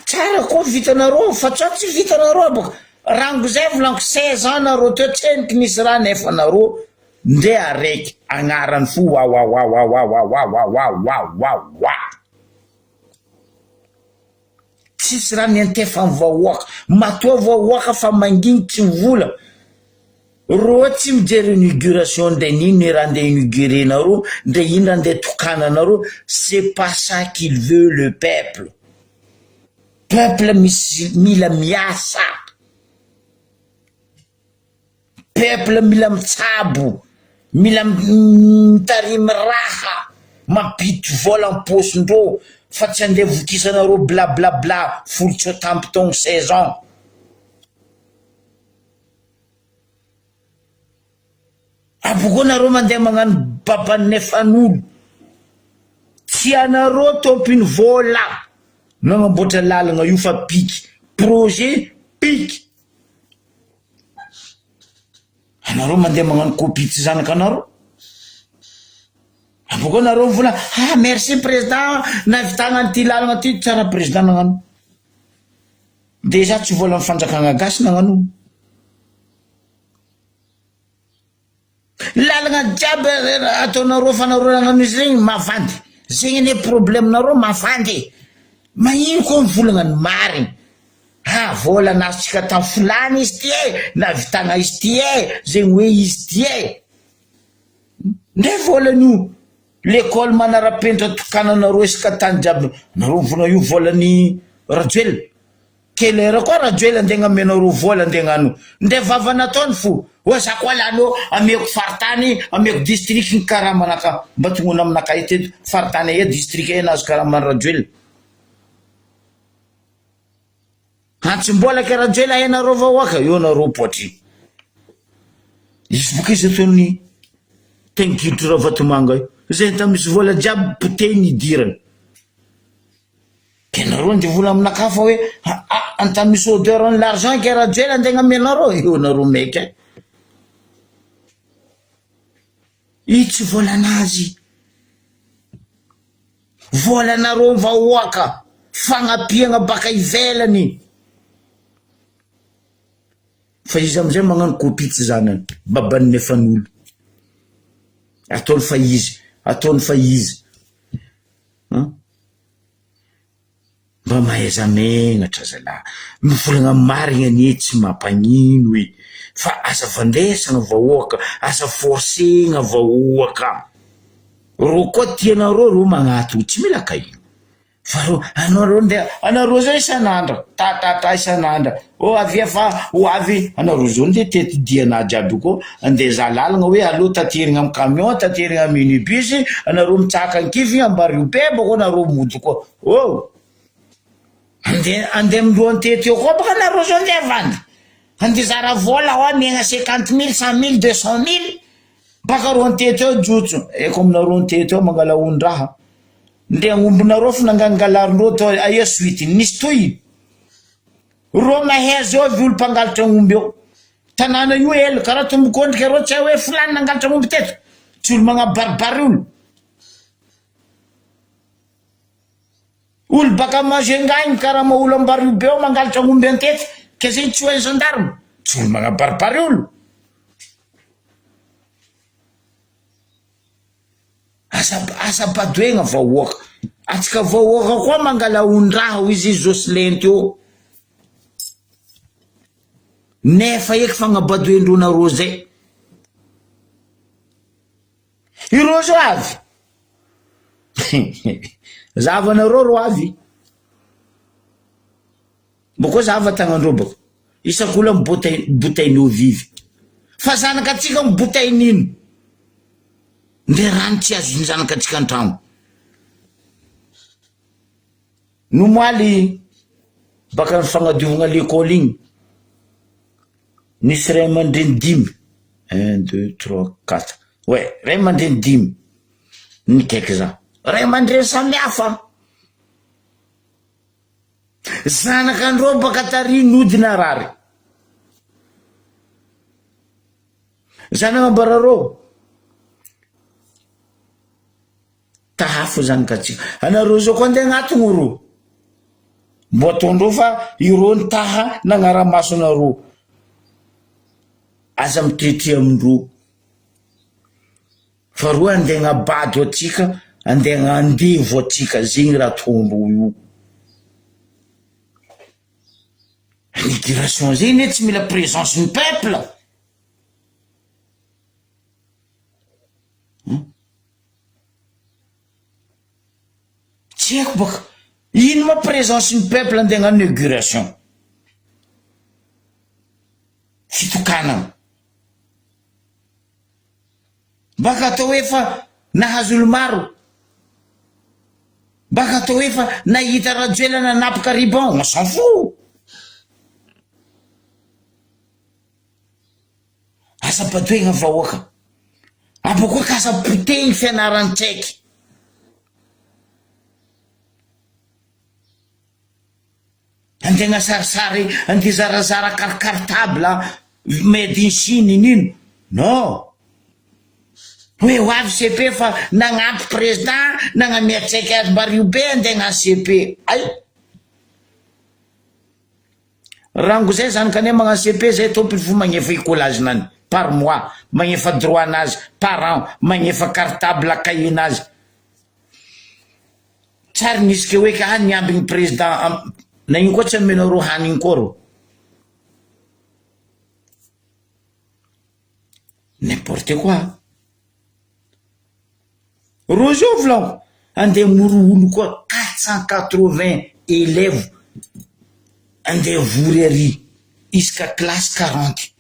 Speaker 1: tsara koa vitanareo fa tsa tsy vitanareo boka rango zay volaniko 16 ans nareo teo tseniky nisy raha nefa nareo nde araiky agnarany fo tsisy raha miantefa ny vahoaka matoa vahoaka fa manginy tsy mivola ro tsy mijery inauguration nde nino raha ndeha inauguré nareo nde ino raha ndeha tokananareo c'est pas ça qu'il veut le peuple mila miasa peuple mila mitsabo mila mitarimy raha mapity vola amposindreo fa tsy andeha vokisanareo blablabla folo tsy tampy taogno 16 ans aboko nareo mandeha magnano baban'ny efan'olo tsy anareo tompiny vola nagnamboatra lalagna io fa piky projet piky anareo mandeha magnano copie tsy zanaka anareo aboko nareo vola merci président navitagna an'ity lalagna ty tsara président nagnano deja tsy vola mifanjakagna gasy nagnano lalagna jiaby ataonareo fa nareo nagnano izy regny mavandy zegny ane problème nareo mavandy magnino koa mivolagna ny marigny vola nasitsika tamy fulany izy ty navitagna izy ty zegny hoe izy ty ndre volan'io l'école manara-penitra tokananareo isaka tany jiaby nareo vona io volany rajoel kelera koa rajoel andegna amenareo vola andegnano ndre vavana taony fo oa za koa lanao ameko faritany ameko district ny karaha manaka mba tongona aminaka eteto faritany e district e nazo karaha man rajoel antsimbola ke rajoel ahenareo vahoaka io nareo poatry izy boka izy ataony tengidro raha vatomanga io zay ta misy vola jiaby poteny idirany ke nareo nde vola aminaka fa hoe anta misy odeur ny l'argent ke rajoel andegna amenareo io nareo meky itsy volanazy volanareo vahoaka fagnapiagna baka ivelany fa izy amizay magnano kopitsy zanany babany nefan'olo ataony fa izy mba mahaiza megnatra zalahy mivolagna marigna anie tsy mampagnino e fa asa vandesagna vahoaka asa forcegna vahoaka ro koa tianareo ro magnato tsy mila kahino fa ro anareo zao isan'andra tatata isan'andra o avy efa ho avy anareo zao nde tety diana jiaby koa ande za lalagna hoe aloha taterigna amy camion taterigna amy minibus anareo mitsaka ankivy ambario be bako anareo mody koa o ande milohan'ny tety eo koa baka anareo zao nde avandy ande zara vola ho amiagna 50 000 100 000 200 000 baka ro antety eo jotso eko aminareo antety eo mangala ondraha nde agnombonareo fa nangangalarindreo to aia suite nisy toy ro mahezy eo avy olo mpangalatra agnomby eo tanàna io elo karaha tombokondrika reo tsy hay hoe fulany nangalatra agnomby teto tsy olo magnabaribary olo baka mazengaigny karaha maolo ambario be eo mangalatra agnomby antety ke zegny tsy hoe gendarme tsy olo magnabaribary olo asa badoegna vahoaka atsika vahoaka koa mangala ondraha ho izy Jocelyn eo nefa eky fagnabadoendreo nareo zay ireo zao avy zavanareo ro avy bokoa zava tagnandreo bako isak'olo amy botainy eo vivy fa zanaka atsika amy botainy ino nde rano tsy azo ny zanaka atsika antrano no moaly baka ny fagnadiovagna l'école igny nisy ray aman-dreny 5 1 2 3 4 ouais ray aman-dreny 5 nikaiky za ray aman-dreny samihafa zanakandreo baka tary nodina rary zanagnabarareo tahafo zanakatsika anareo zao koa nde agnatony ro mbo ataondreo fa ireo ny taha nagnaramaso anareo aza mitetry amindreo fa roa andegna bado atsika andegna andevo atsika zegny raha ataondreo io immigration zegny tsy mila présence ny peuple tsy haiko baka ino ma présence ny peuple andegna inauguration fitokanana baka atao hoe fa nahazo olo maro baka atao hoe fa nahita rajoela nanapaka riban on s'en fout asa badoegna vahoaka abokoa ka asa potegny fianaran-tsaiky andegna sarisary ande zarazara cartable made in Chine inino non hoe ho avy CP fa nagnampy président nagnamiatsaiky azy mbario be andegna CP ay rango zay zanaka ane magnano CP zay tompony fo magnefa écolage nany par mois magnefa droit anazy par an magnefa cartable cahier nazy tsary nisy ke hoe ka niambigny président na ino koa tsy amenareo hanigny koa ro n'importe quoi Rojo volanko andeha moroolo koa 480 élèves andeha vory ary isaka classe 40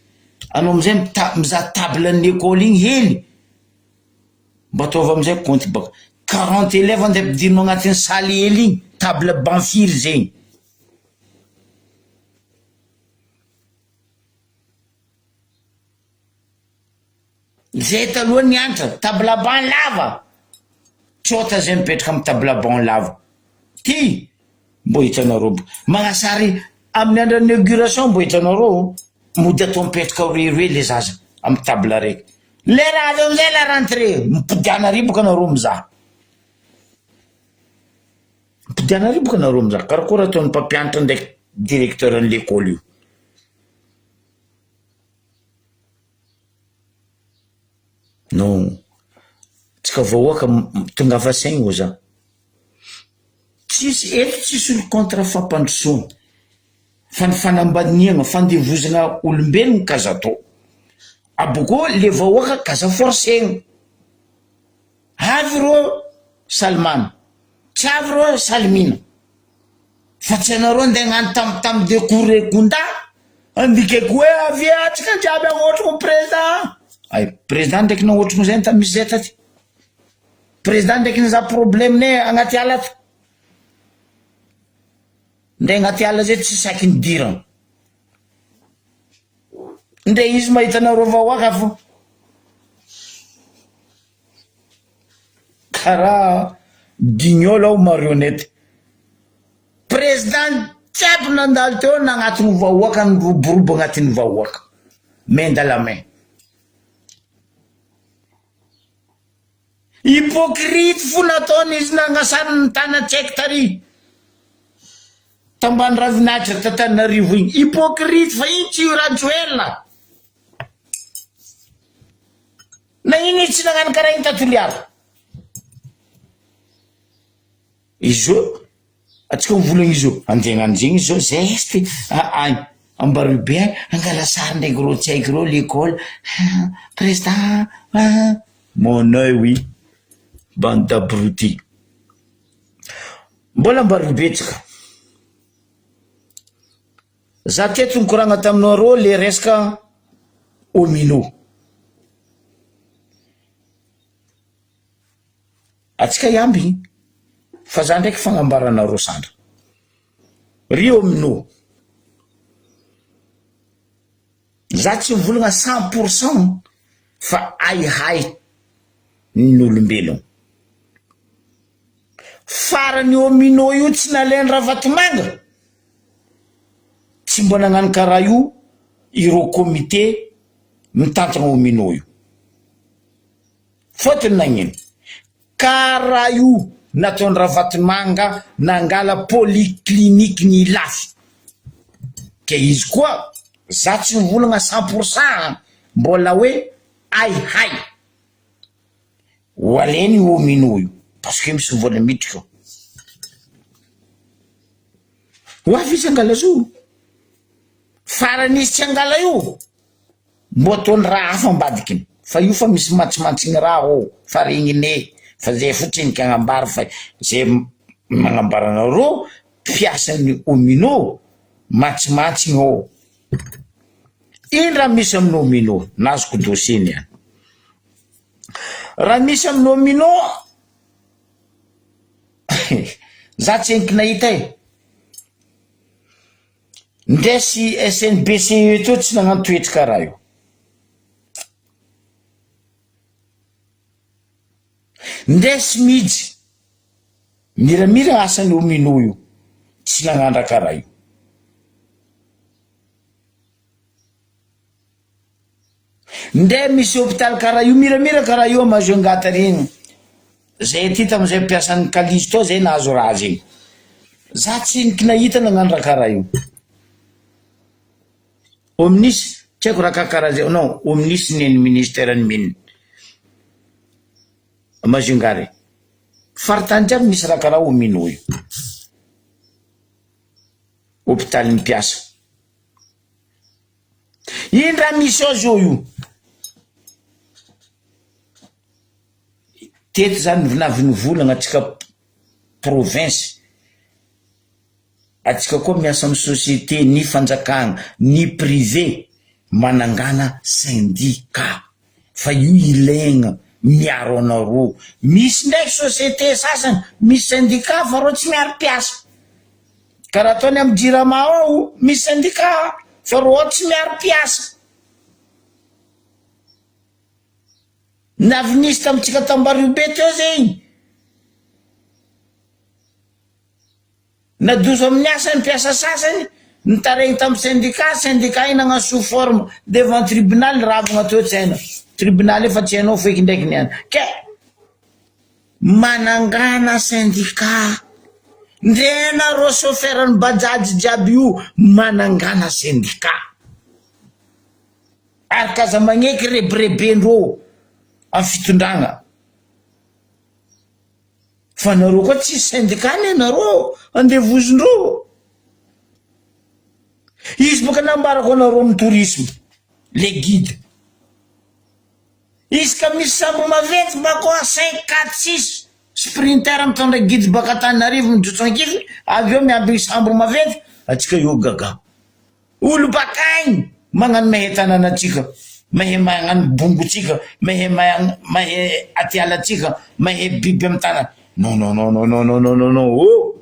Speaker 1: anao amizay mizaha table ny école igny hely mba ataova amizay compte baka 40 élèves andeha ampidirina agnatin'ny saly hely igny table banfiry zegny zay taloha nianatra table banc lava tsota zay mipetraka amin'ny table banc lava ty mbo hitanareo magnasary amin'ny andro inauguration mbo hitanareo mody atao mipetraka roeroe le zaza amin'ny table raiky le raha avy amizay la rentrée mipidiana riboka anareo mizaha mipidiana riboka anareo mizaha karakory ataon'ny mpampianatra ndraiky directeur ny l'école io non tsika vahoaka tonga fa saigny o za tsisy eto tsisy olo contre fampandrosoana fa ny fanambaniana fandevozana olombelogno kaza atao aboko le vahoaka kaza forcegna avy rô Salmana tsy avy rô Salmina fa tsy anareo andeha hagnano tam de cour gonda andikeko hoe avy atsika jiaby agnôtrako président ay président ndraiky nagnôtrako zay ta misy zay taty président ndraiky niza problème ne agnaty ala ty ndray agnaty ala zay tsy saky nidirana ndray izy mahita anareo vahoaka fo karaha guignol ao marionnette président tsiaby nandalo teo nagnatiny vahoaka ny roborobo agnatiny vahoaka main dans la main hypocrite fo nataony izy nagnasariny ny tana tsaiky tary tambany ravinahitra Tantanarivo igny hypocrite fa igny tsy rajoelina na igny tsy nagnano karaha igny tatoliara izo atsika mivolagna izo andeha hagnano zegny izo zesty ambarube angala sary ndraiky rô tsy haiko rô l'école président mon oeil oui bande d'abrutis mbola ambarube tsika za teto nikoragna taminareo le resaka omino atsika iamby fa za ndraiky fagnambaranareo sandra ry omino za tsy mivolagna 100% fa hay ny olombelogno farany omino io tsy nalainy Ravatomanga tsy mbo nagnano karaha io ireo comité mitantagna omino io fotony nagnino karaha io nataony Ravatomanga nangala polyclinique ny lafy ke izy koa za tsy mivolagna 100% mbola hoe hay waleny omino io parce que misy vola mitrika hoavy izy angala zo farany izy tsy angala io mbo ataony raha hafa ambadikiny fa io fa misy matsimatsigny raha ô fa regnine fa zay fotsiny kagnambara fa zay magnambaranareo piasany omino matsimatsigny ô iny raha misy amin'ny omino nazoko dossier any raha misy amin'ny omino za tsy enky nahita ndesy SNBC to tsy nagnano toetra karaha io ndesy midy miramira asany omino io tsy nagnano raha karaha io ndray misy hôpital karaha io miramira karaha io Majungata regny zay ty tamizay mpiasan'ny Kalisto tao zay nahazo raha zegny za tsy niky nahita nagnano raha karaha io ominisy tsy haiko raha karaha zay non ominisy neny ministère ny mine Majungary faritany jiaby misy raha karaha omino io hôpital mipiasa indra misy ao zao io teto zany vinavinovolagna atsika province, atsika koa miasa amin'ny société ny fanjakagna ny privé manangana syndicat, fa io ilaigna miaro anareo. Misy ndraiky société sasany misy syndicat fa reo tsy miaro mpiasa, karaha ataony amin'ny Jirama ao misy syndicat fa reo tsy miaro mpiasa. Navy nisy tamitsika Tambaribe teo zegny, nadoso amin'ny asa ny mpiasa sasany nitaregny tamin'ny syndicat inagna sous forme devant tribunal ravagna teo tsy haina tribunal efa tsy hainao feky ndraiky niany ke manangana syndicat. Ndrena ro chauffeur-ny bajaj jiaby io manangana syndicat, ary kaza magneky rebrebendreo amin'ny fitondragna. Fa nareo koa tsy syndicat ne nareo andevozondreo. Izy boka nambarako anareo amin'ny tourisme le guide, izy ka misy sambo mavety bako 5-4-6 sprinter mitondra guide baka Antananarivo midrotsangify, avy eo miambigny sambo mavety, atsika io gaga. Olo bakaigny magnano mahe tanànatsika, mahe magnano bongotsika, mahe atialatsika, mahe biby amin'ny tanana. Non. Oh!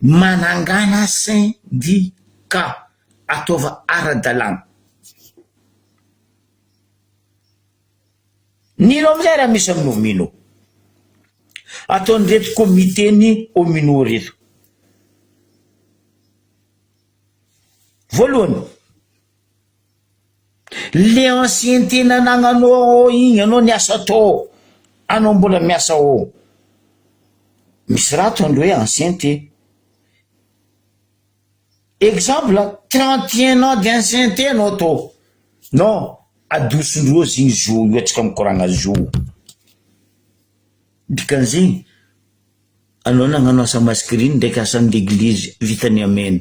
Speaker 1: Manangana syndicat ataova ara-dalàna. Nino amizay raha misy aminao mino ataony reto komiteny omino reto. Voalohany, le ancienneté nananganao igny anao niasa tao, anao mbola miasa ao, misy raha ataondreo hoe ancienneté. Exemple, 31 ans d'ancienneté anao tao. Non, adosondreo zigny zo io atsika mikoragna zo. Dikan'izegny anao nagnano asa masquerine ndraiky asan'ny l'église vitany amena.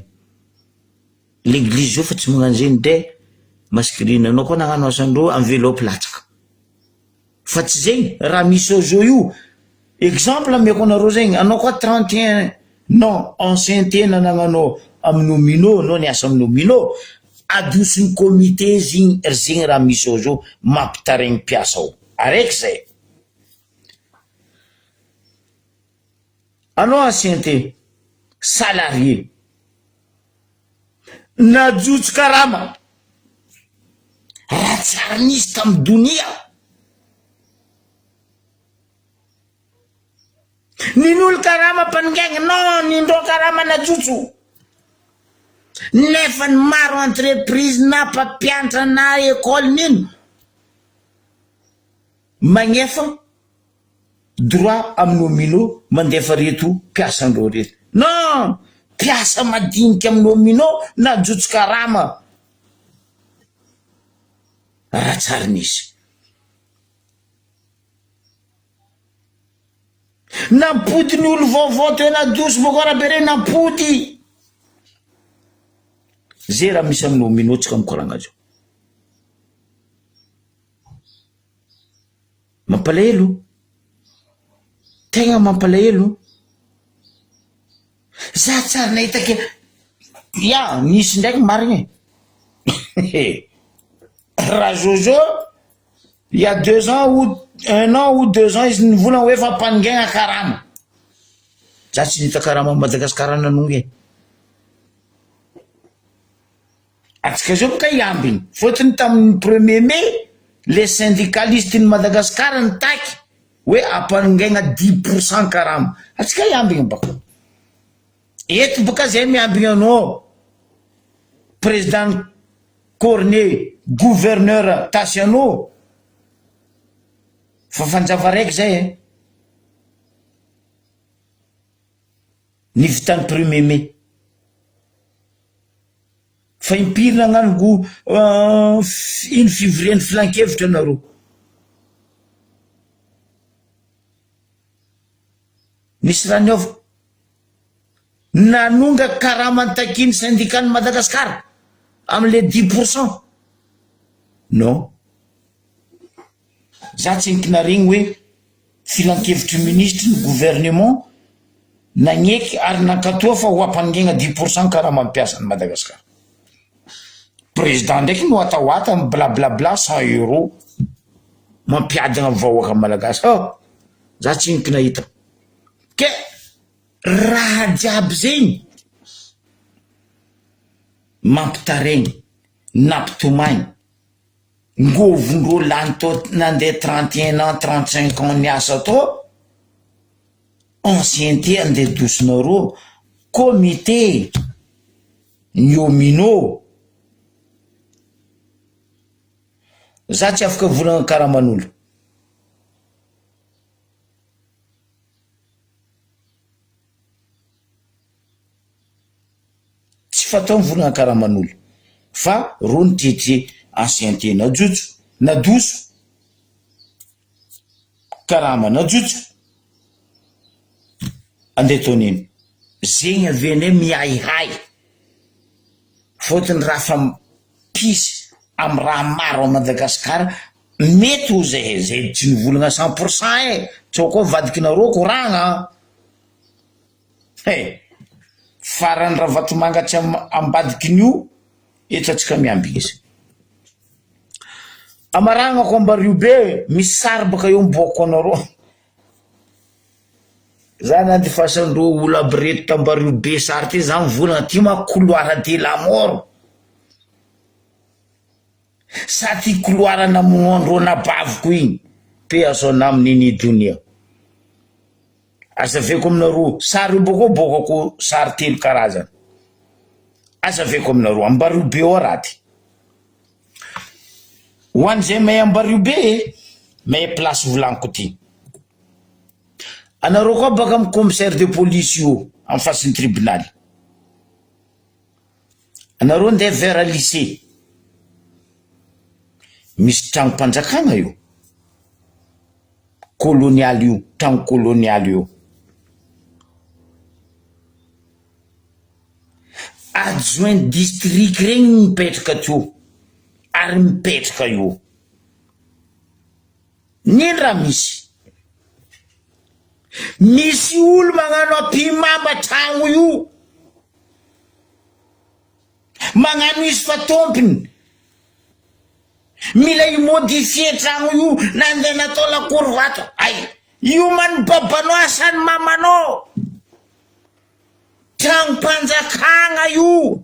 Speaker 1: L'église io fa tsy magnano zegny de masquerine, anao koa nagnano asandreo enveloppe latsaka. Fa tsy zegny raha misy ao zo io. Exemple ameko anareo zegny, anao koa 31 non ancienneté nananganao amin'ny omino, anao niasa amin'ny omino, adosiny comité zegny raha misy ao zo mampitaregny mpiasa ao. Araiky zay. Anao ancienneté salarié najotso karama raha tsara nisy tamin'ny donia, nin'olo karama mpaningagna, non nindreo karama najotso. Nefa ny maro entreprise na mpampianatra na école nino magnefa droit amin'ny omino mandefa reto mpiasandreo reto. Non, mpiasa madinika amin'ny omino najotso karama raha tsara nisy. Nampody ny olo vaovao teo nadoso boko raha be re nampody. Zay raha misy amin'ny omino tsika mikoragna azy. Mampalahelo, tegna mampalahelo. Za tsara nahita ke ya nisy ndraiky marigny raha Jojo il y a 2 ans ou 1 an ou 2 ans izy nivolagna hoe fa mpaningagna karama. Za tsy nita karama Madagasikara nanonge. Atsika zao boka iambiny fotony tamin'ny 1er mai les syndicalistes ny Madagasikara nitaky hoe ampaningagna 10% karama. Atsika iambiny baka. Eto boka zay miambigny anao président Cornet, gouverneur Tasiano, fa fanjava raiky zay ny vitany 1er mai. Fa impirina agnano iny fivorian'ny filan-kevitra anareo. Nisy raha niova nanonga karama ntakiny syndicat ny Madagasikara am'le 10%. Non, za tsy nikinarigny hoe filan-kevitry ministre ny gouvernement nagneky ary nankatoa fa ho ampangegna 10% karaha mampiasa ny Madagasikara. Président ndraiky no atahoata blablabla 100 € mampiadana vahoaka malagasy. Za tsy niky nahita ke raha jiaby zegny mampitaregny nampitomagny ngovondreo lany to nandeha 31 ans 35 ans niasa to ancienneté andeha dosonareo comité niomino. Za tsy afaka volagna karaha manolo. Tsy fatao volagna karaha manolo fa ro nitretry ancienneté najotso nadoso karama najotso andeha tonino zegny avene mihahihay fotony raha fa pisy amy raha maro a Madagasikara mety ho zay tsy nivolagna 100% tsy koa vadikinareo koragna farany raha vatomangatra ambadikin'io etratsika miamby izy amaragna ko ambario be misy sary baka eo miboko anareo. Za nandifasandreo olo aby reto tambario be sary ty za mivolagna ty ma couloir de la mort sa ty couloir namognondreo nabaviko igny pe asona amin'ny dunia. Azaveko aminareo sary bokako sary telo karazana. Azaveko aminareo ambario be ao raty ho an'izay mahay ambario be mahay place volaniko ty. Anareo koa baka amy commissaire de police io amy fasin'ny tribunal anareo ndeha vers lycée misy tragno mpanjakagna io colonial io tragno colonial io adjoint district regny mipetraka teo ary mipetraka io nino raha misy olo magnano ampimamba tragno io magnano izy fa tompony mila imodifie tragno io nandeha natao lakory vato ay io man babanao asany mamanao tragno mpanjakagna io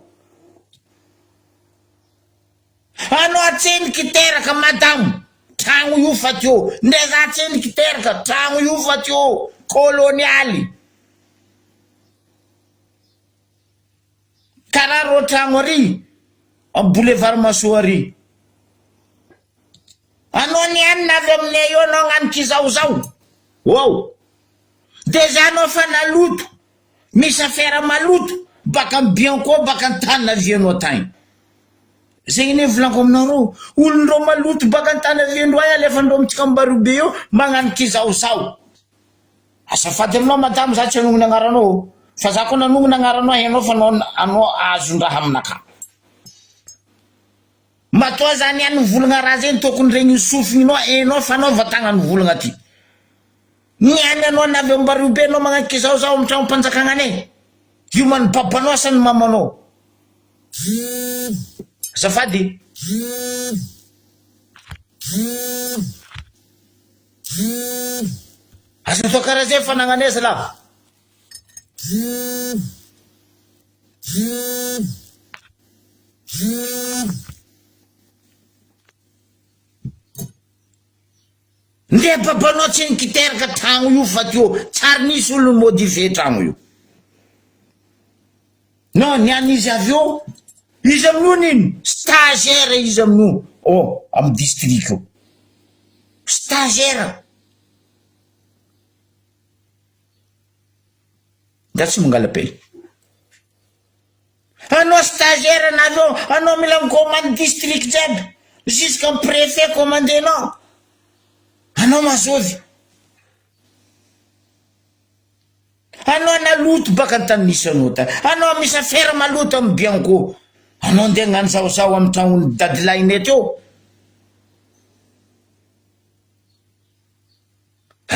Speaker 1: anao atseniky teraka madamo tragno io fa teo ndeza atseniky teraka tragno io fa teo colonialy karaha ro tragno ary am boulevard Maso ary anao niany navy aminay eo anao gnaniky zaozao wow deja anao fa naloto misy affaire maloto baka amy bianco baka antany navianao tagny zegny ne volanko aminareo olondreo maloto baka antany naviandreo ay alefandreo amitsika ambario be eo magnaniky zaozao. Azafady aminao madame za tsy anongny agnaranao fa za koa nanongny agnaranao hainao fa anao azondraha aminaka matoa zany any volagna raha zegny tokony regny sofinginao hainao fa anao vatagna ny volagna ty niany anao navy ambario be anao magnaniky zaozao amy tragno mpanjakagna anay io man babanao asany mamanao. Azafady asa toa karaha zay fanagnaneza la ndeha babanao tsy nikiteraka tragno io fa teo tsary nisy olo modifie tragno io non niany izy avy izy amin'io nino stagiaire izy amin'io amy district io stagiaire da tsy mangala pay anao stagiaire anavyo anao mila micommande district jiaby jusqu'à préfet commandenao anao mazovy anao naloto baka antany nisy anao ta anao misy affaire maloto amy bianco anao ndeha gnano zaozao amy tragnony dadilahinay teo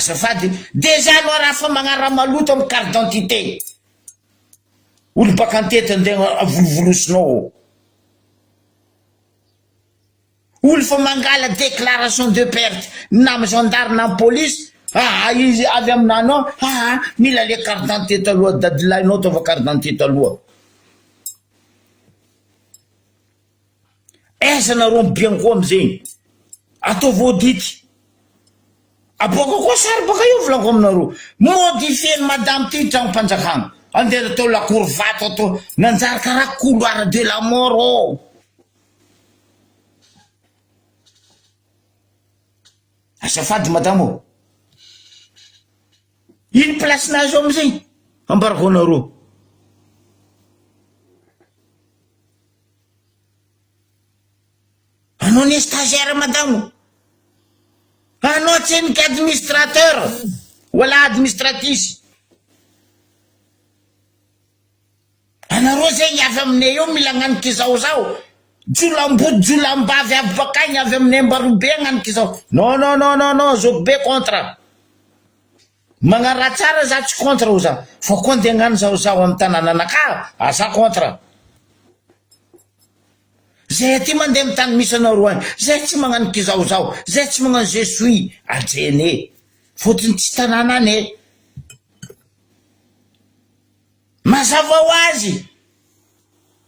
Speaker 1: azafady deja anao raha fa magnara maloto amin'ny carte d'identité olo baka antety antegna avolosolosinao olo fa mangala déclaration de perte na amy gendarme na amy police izy avy aminanao mila le carte d'identité taloha dadilahinao taova carte d'identité taloha eza nareo mibianko amizegny ataovy audity aboaka koa sary baka io volanko aminareo modifie madame ty tragnom-panjakana andeha atao lacour vato atao nanjary karaha couloir de la mort azafady madame iny place nazy eo amizay ambarako anareo anao ny stagiaire madame anao tsenika administrateur wala administratrice anareo zegny avy aminay eo mila agnaniky izao zao jolambody jolambavy avy bakagny avy aminay mbarobe agnaniky izao non zoko be contre magnara tsara za tsy contre o za fa koa ndeha agnano zao amy tanàna anaka za contre zay aty mandeha amy tany misy anareo any zay tsy magnaniky zao zay tsy magnano je suis ajene fotony tsy tanàna ane mazava ho azy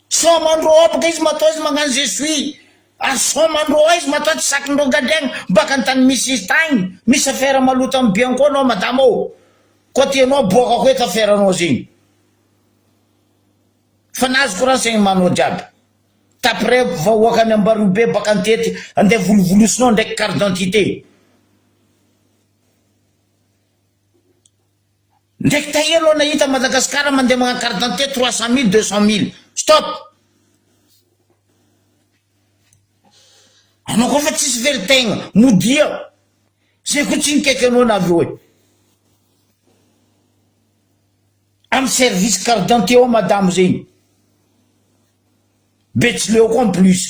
Speaker 1: somandro baka izy matao izy magnano je suis somandro izy matao tsy sakindro gadegna baka antany misy izy tagny misy affaire maloto amy bianko anao madame koa tianao boaka koa eky affaire anao zegny fa nazy ko raha zegny manao jiaby tapre vahoakany ambarobe baka antety andeha volovolosinao ndraiky carte d'identité ndraiky tahianao nahita Madagasikara mandeha magnano carte d'identité 300 000 200 000 stop anao koa fa tsisy veritegna modia zay ko tsy nikaiky anao navy hoe amy service carte d'identité ao madame zegny betsileo koa en plus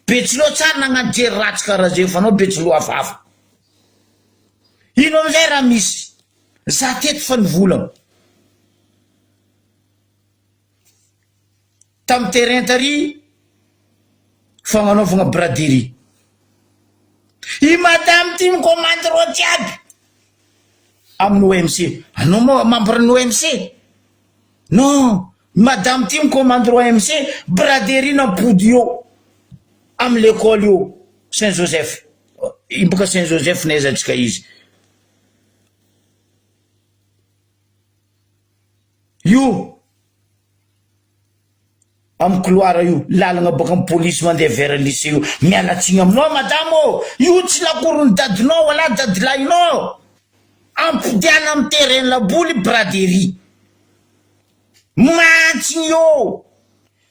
Speaker 1: betsileo tsara nagnano jery ratsy karaha zay fa anao betsileo hafahafa ino amizay raha misy za teto fa nivolagna tamy terrain tary fagnanaovagna braderie i madame ty micommande ro jiaby amin'ny OMC anao moa membre-ny OMC non madame ty micommande ro OMC braderie nampody eo amy l'école io Saint Joseph iboka Saint Joseph naizantsika izy io amy couloir io lalagna baka amy police mandeha vers lycée io mialatsigny aminao madame io tsy lakorony dadinao wala dadilahinao ampidiana amy terrain laboly braderie matsigny io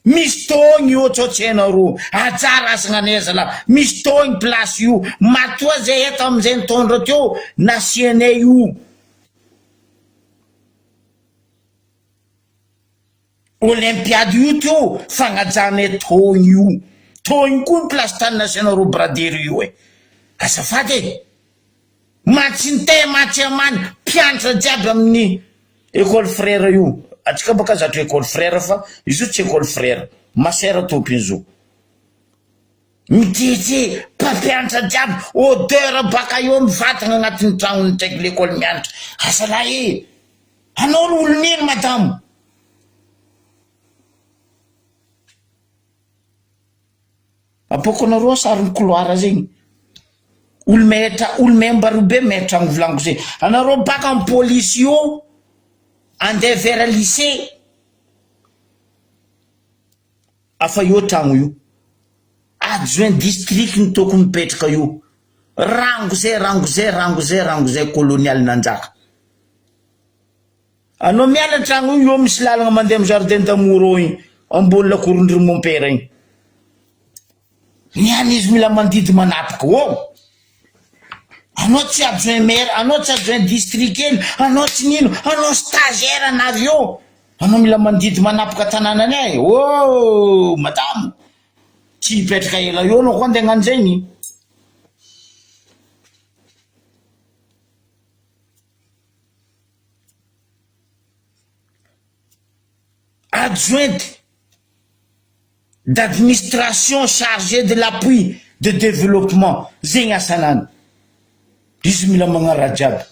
Speaker 1: misy togny io tsotsenaro atsara asagnaneza la misy togny place io matoa zay eto amizay nitondra teo nasianay io olympiade io teo fagnajana togny io togny koa place tany nasianaro braderie io azafady matsi nte matsi amany mpianatra jiaby amin'ny école frère io atsika baka zato école frère fa izy io tsy école frère masera tompin'izo mitete mpampianatra jiaby odeur baka eo mivatagna agnatin'ny tragnony traiky l'école mianatra asalahy anao olo nino madame apoko nareo sariny couloir zegny olo membarobe metragno volaniko zay anareo baka amy police io andeha vers lycée afa io tragno io adjoint district ny tokony mipetraka io rango zay colonial nanjaka anao miala tragno io misy lalagna mandeha amy jardin d'amour igny ambolina korondry mompera igny niany izy mila mandidy manapaka anao tsy adjoint maire anao tsy adjoint district eny anao tsy nino anao stagiaire anavy eo anao mila mandidy manapaka tanànanay madame tsy hipetraka ela eo anao koa andeha hagnano zegny adjointe d'administration chargée de l'appui de développement zegny asanany izy mila magnara jiaby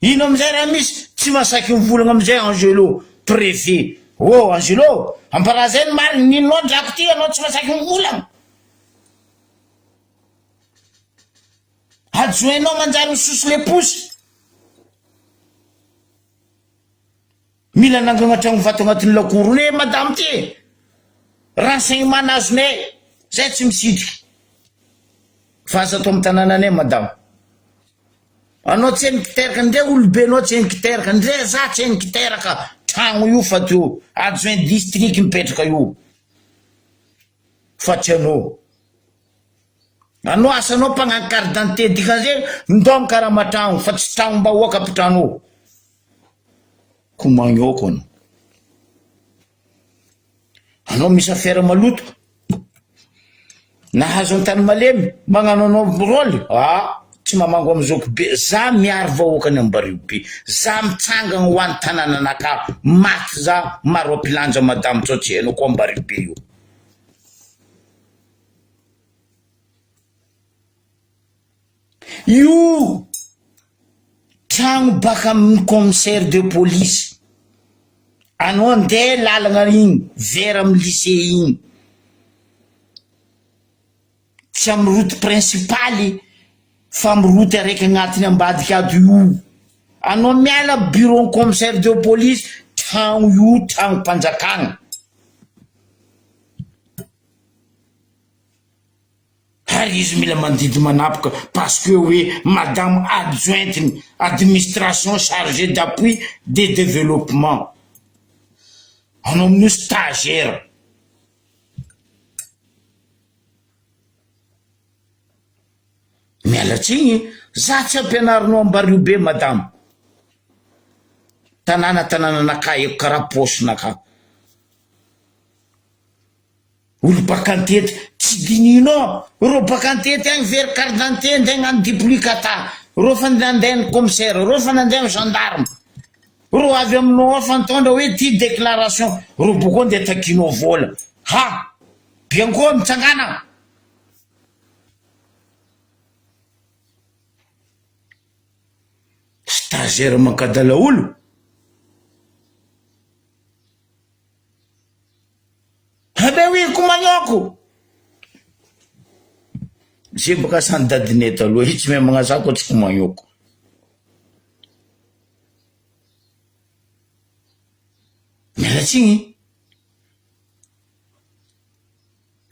Speaker 1: ino amizay raha misy tsy masaky mivolagna amizay Angelo préfet Angelo amparazany mariny ninonao drako ty anao tsy masaky mivolagna adjoinao manjary misoso le posy mila nangagnatra mivato agnatin'ny lakorony madame ty renseignement azonay zay tsy misitriky fa aza atao amin'ny tanànanay madame anao tsy nikiteraka ndray olobe anao tsy nikiteraka ndray za tsy nikiteraka tragno io fa teo adjoint district mipetraka io fa tsy anao asanao mpagnano carte d'identité dikan'izay ndao mikarama tragno fa tsy tragno mba hoaka pitranao komagnoko anao misy affaire maloto nahazo antany malemy magnano anao rôly tsy mamango amizoko be za miary vahoakany ambareo be za mitsangana ho an'ny tanànanaka maty za maro ampilanja madame tsotsy anao ko ambareo be io tragno baka amin'ny commissaire de police anao andeha lalagna igny vera amin'ny lycée igny tsy amin'ny route principaly fa amin'ny route araiky agnatiny ambadika ado io anao miala bureau commissaire de police tragno io tragno mpanjakagna ary izy mila mandidy manapoka parce que oui madame adjointe administration chargée d'appui des développements anao amin'io stagiaire mialatsigny za tsy ampianarinao ambareo be madame tanànanaka eko karaha posynaka olo bakantety tsy dininao ro bakantety agny very carte d'identité nday gnano duplicata ro fa nandeha ny commissaire ro fa nandeha ny gendarme ro avy aminao ao fantondra hoe ty déclaration ro boko ndeha takinao vola biankoa mitsangana stagiaire mankadala olo be oui komagnoko zay baka sany dadinay taloha i tsy mahay magnazako tsy komagnoko mialatsigny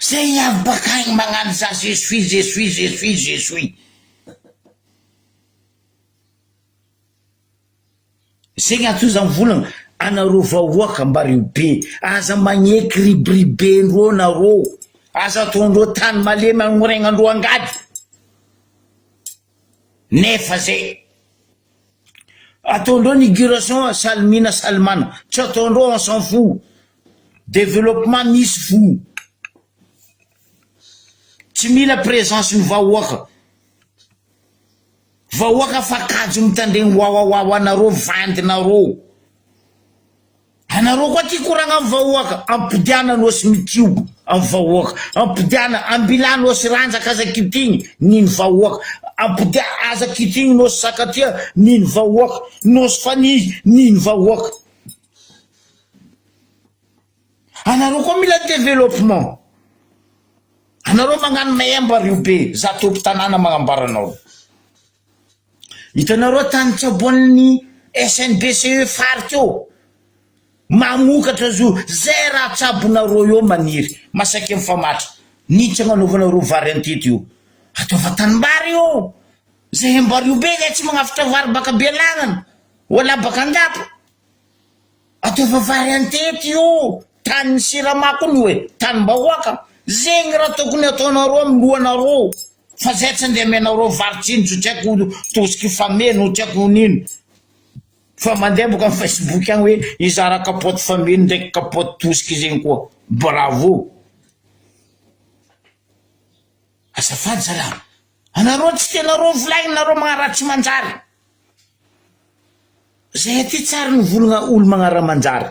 Speaker 1: zay avy bakagny magnano za je suis zegny ato za mivolagna anareo vahoaka ambareo be aza magneky ribribe-ndreo nareo aza ataondreo tany malemy agnoregnandreo angady nefa zay ataondreo inauguration salimana tsy ataondreo on s'en fout développement misy fo tsy mila présence ny vahoaka fa kajo mitandregny wawawawa anareo vandinareo anareo koa ty koragna amin'ny vahoaka ampidiana anao sy mitio amin'ny vahoaka ampidiana ambilanao sy ranjaka aza kitigny niny vahoaka ampidia aza kitigny no sy sakatia niny vahoaka no sy fanizy niny vahoaka anareo koa mila développement anareo magnano maemba rio be za tompo tanàna magnambaranao hitanareo tany tsaboan'ny SNBCE faritra eo mamokatra zo zay raha tsabonareo eo maniry masaky mifamatra nitsy agnanaovanareo vary antety io ataova tanimbary io zay ambary io be zay tsy magnafitra vary baka Bealagnana wala baka Andapa ataova vary antety io tany siramako ny hoe tany Bahoaka zegny raha tokony ataonareo amin'ny lohanareo fa zay tsy andeha menareo vary tsinjo tsy haiko tosiky fameno tsy haiko nino fa mandeha boka amin'ny Facebook agny hoe izara kapote fameno ndraiky kapote tosiky zegny koa bravo azafady zala anareo tsy tenareo volagny nareo magnaratsy manjary zay ty tsara ny volagna olo magnara-manjary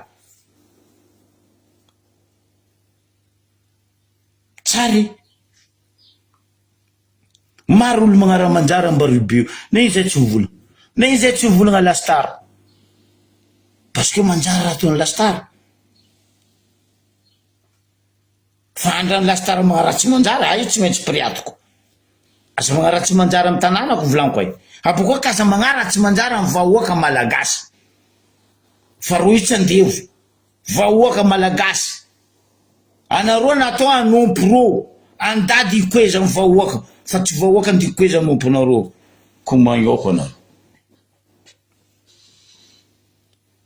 Speaker 1: tsary maro olo magnara-manjary ambaribio na izy zay tsy mivolagna na izy zay tsy mivolagna lastara parce que manjary raha toy ny lastara fa andrany lastara magnaratsy manjary ay tsy maintsy priatiko aza magnaratsy manjary amy tanànako volaniko ay apokoa kaza magnaratsy manjary amy vahoaka malagasy fa ro itsy andevo vahoaka malagasy anareo natao anompo ro andady ikoeza amy vahoaka fa tsy vahoaka andy ikoeza anomponareo comment yoko anareo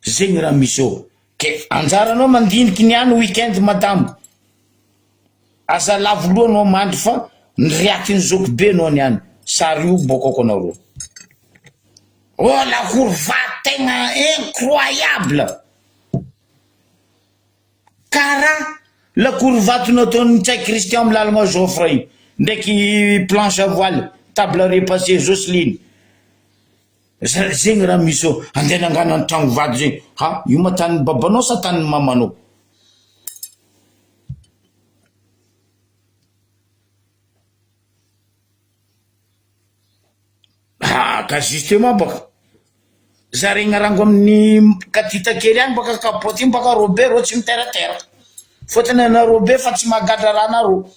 Speaker 1: zegny raha misy eo ke anjaranao mandiniky niany weekend madamo asa lavoloa anao mandry fa niriaky ny zoko be anao niany sary io bokako anareo oh la courvate tegna incroyable kara la courvate nataony tsai Christian amy lalagna Joffre io ndraiky planche à voile table repassé Jocelyne zegny raha misy eo andeha nangana ny tragno vady zegny ha io matany babanao sa tany mamanao ka justement baka zaregna rango amin'ny katita kely any baka kapoty iny baka robe ro tsy miterateraka fotony ana robe fa tsy magadra raha anareo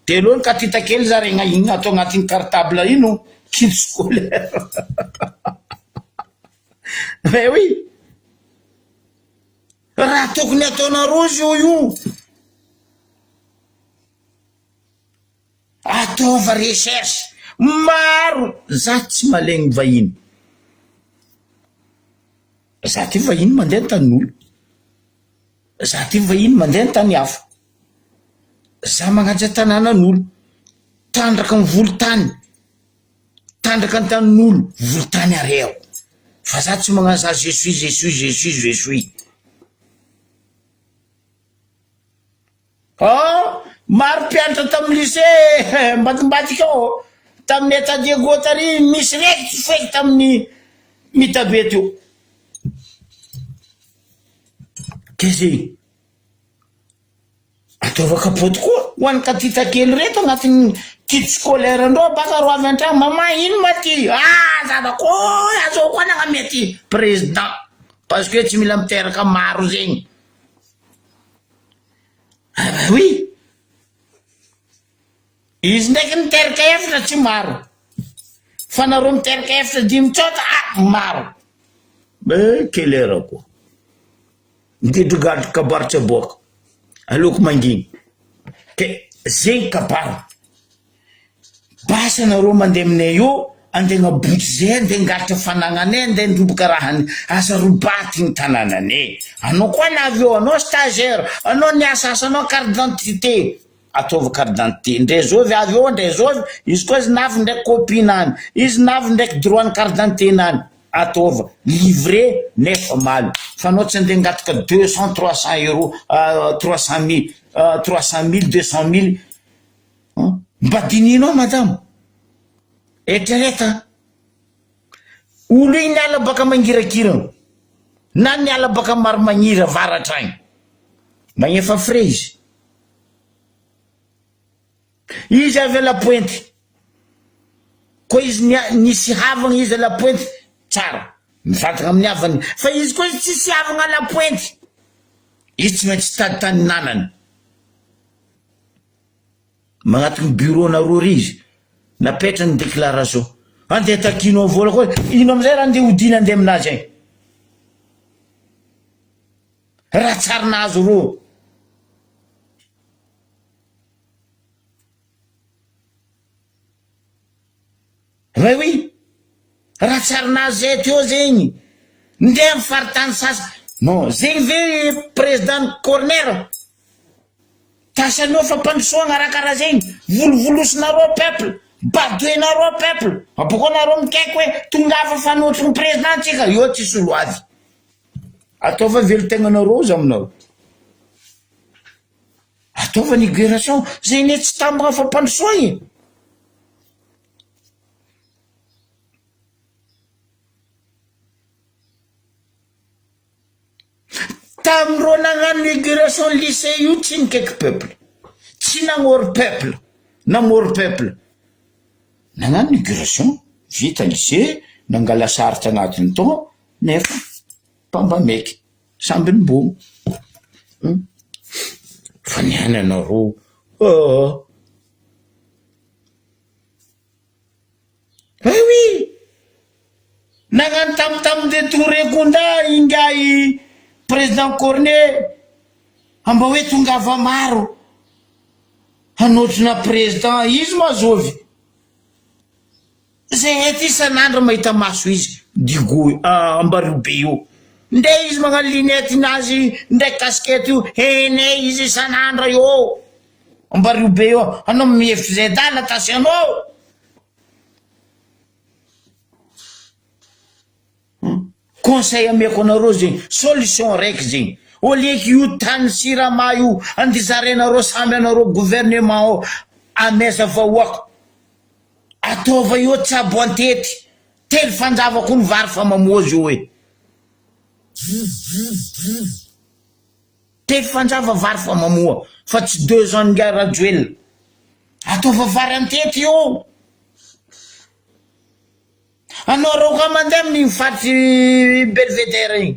Speaker 1: de aloha ny katita kely zaregna igny atao agnatin'ny cartable ino kit scolaire mais oui raha tokony ataonareo zio io ataova recherche maro za tsy malegny vahiny za ty vahiny mandeha tan'olo za ty vahiny mandeha tany hafa za magnaja tanànan'olo tandraka ny volotany tandraka ny tanin'olo volotany areo fa za tsy magnano za je suis oh maro mpianatra tamin'ny lycée mbadimbatika ao tamin'ny état Diego tary misy reky tsy feky tamin'ny mitabety io ke zegny ataova kapoty koa ho an'ny katita kely reto agnatin'ny kit scolaire andreo baka ro avy an-tragno mama ino maty zanako azao koa nagnamety président parce que tsy mila miteraka maro zegny oui izy ndraiky miteraka efatra tsy maro fa nareo miteraka efatra dimy tsota maro be kelera koa mididrogadro kabarotsy aboaka aleoko manginy ke zegny kabaro basa nareo mandeha aminay io andeha gnabotsy zay andeha ngaritra fanagnanay andeha ndroboka rahany asa robaty ny tanànanay anao koa navy eo anao stagiaire anao niasasa anao carte d'identité ataova carte d'identité ndray zovy avy eo ndray zovy izy koa izy navy ndraiky copie nany izy navy ndraiky droit ny carte d'identité nany ataova livré nefa maly fa anao tsy andeha ngatoka 200 300 euros 300 000 200 000 mbadininao madame etrereta olo iny niala baka mangirakirana na niala baka maro magnira varatra agny magnefa frais izy avy la pointe koa izy nisy havagna izy la pointe tsara mivantagna amin'ny havany fa izy koa izy tsisy havagna la pointe izy tsy maintsy tady tany nanany magnatony bureau nareo ry izy napetra ny déclaration andeha takinao vola koa ino amizay raha andeha hodina andeha aminazy agny raha tsarinazo ro mais oui raha tsarinazo zay teo zegny ndeha mifaritany sasa non zegny ve président corner tasanao fa mpandrosoagna raha karaha zegny volovolosinareo peuple badoenareo peuple apokoa nareo mikaiky hoe tongava fanotry ny président tsika io tsisy olo azy ataova velotegnanareo za aminareo ataova niguration zay ne tsy tambagna fa mpandrosoagny tamindreo nagnano inauguration lycée io tsy nikaiky peuple tsy nagnôry peuple namory peuple nagnano inauguration vita lycée nangala saritra agnatiny tao nefa pamba meky samby ny bomo fa niany anareo oui nagnano tam de Touré kondra ingay président Cornet amba hoe tongava maro hanotrina président izy mazovy zay ety isan'andro mahita maso izy digo ambario be io nde izy magnano linety nazy ndraiky kaskety io ene izy isan'andro io ambario be io anao mihevitry zay dala tasy anao conseil ameko anareo zegny solution raiky zegny oleky io tany sirama io andizarenareo samby anareo gouvernement o amesa vahoaka ataova io tsabo antety telo fanjavako ny vary fa mamozy io hoe telo fanjava vary fa mamoa fa tsy 2 ans nga rajoel ataova vary antety io anao reo ka mandeha amin'ny faty belvedere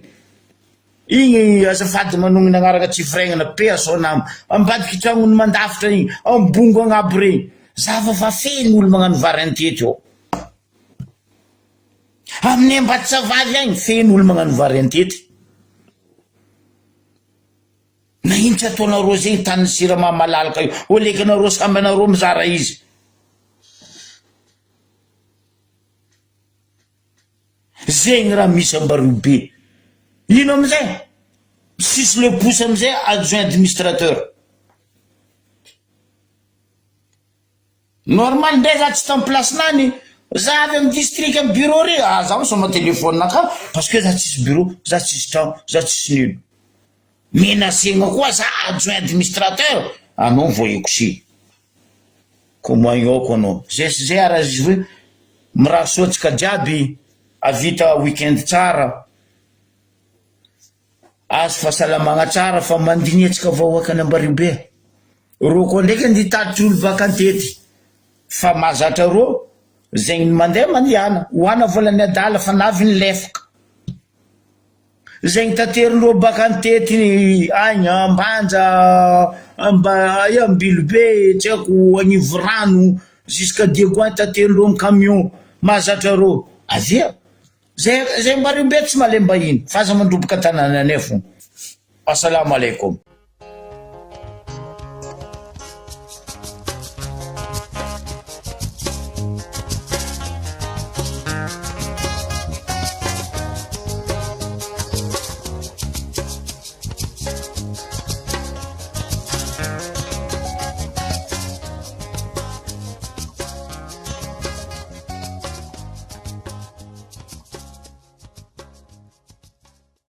Speaker 1: igny azafady manongina agnaraka tsy fregnana pe asonama ambadiky tragnony mandafitra igny ambongo agnabo regny zava fa feny olo magnano vary antety io amin'ny Ambatosavady agny feny olo magnano vary antety na ino tsy ataonareo zegny tany sirama malalaka io oleky anareo samby anareo mizara izy zegny raha misy ambario be ino amizay sisy le pouce amizay adjoint administrateur normal ndray za tsy tam place nany za avy amy district amy bureau re za misoma telefone naka parce que za tsisy bureau za tsisy trano za tsisy nino menacegna koa za adjoint administrateur anao voyeko si comment ioko anao zay ara izy hoe mirasotsika jiaby avita weekend tsara azo fahasalamagna tsara fa mandinietsika vahoaka any ambario be ro koa ndraiky nditaditry olo vakantety fa mazatra ro zegny mandeha mandiana hoana volany adala fa navy ny lefaka zegny taterindreo bakantety agny ambanja ambilo be tsy haiko agnivo rano jusqu'à Diagoin taterindreo amy camion mazatra ro avia zay mbario be tsy malemba ino fa aza mandroboka tanàna anay fo assalamu alaikum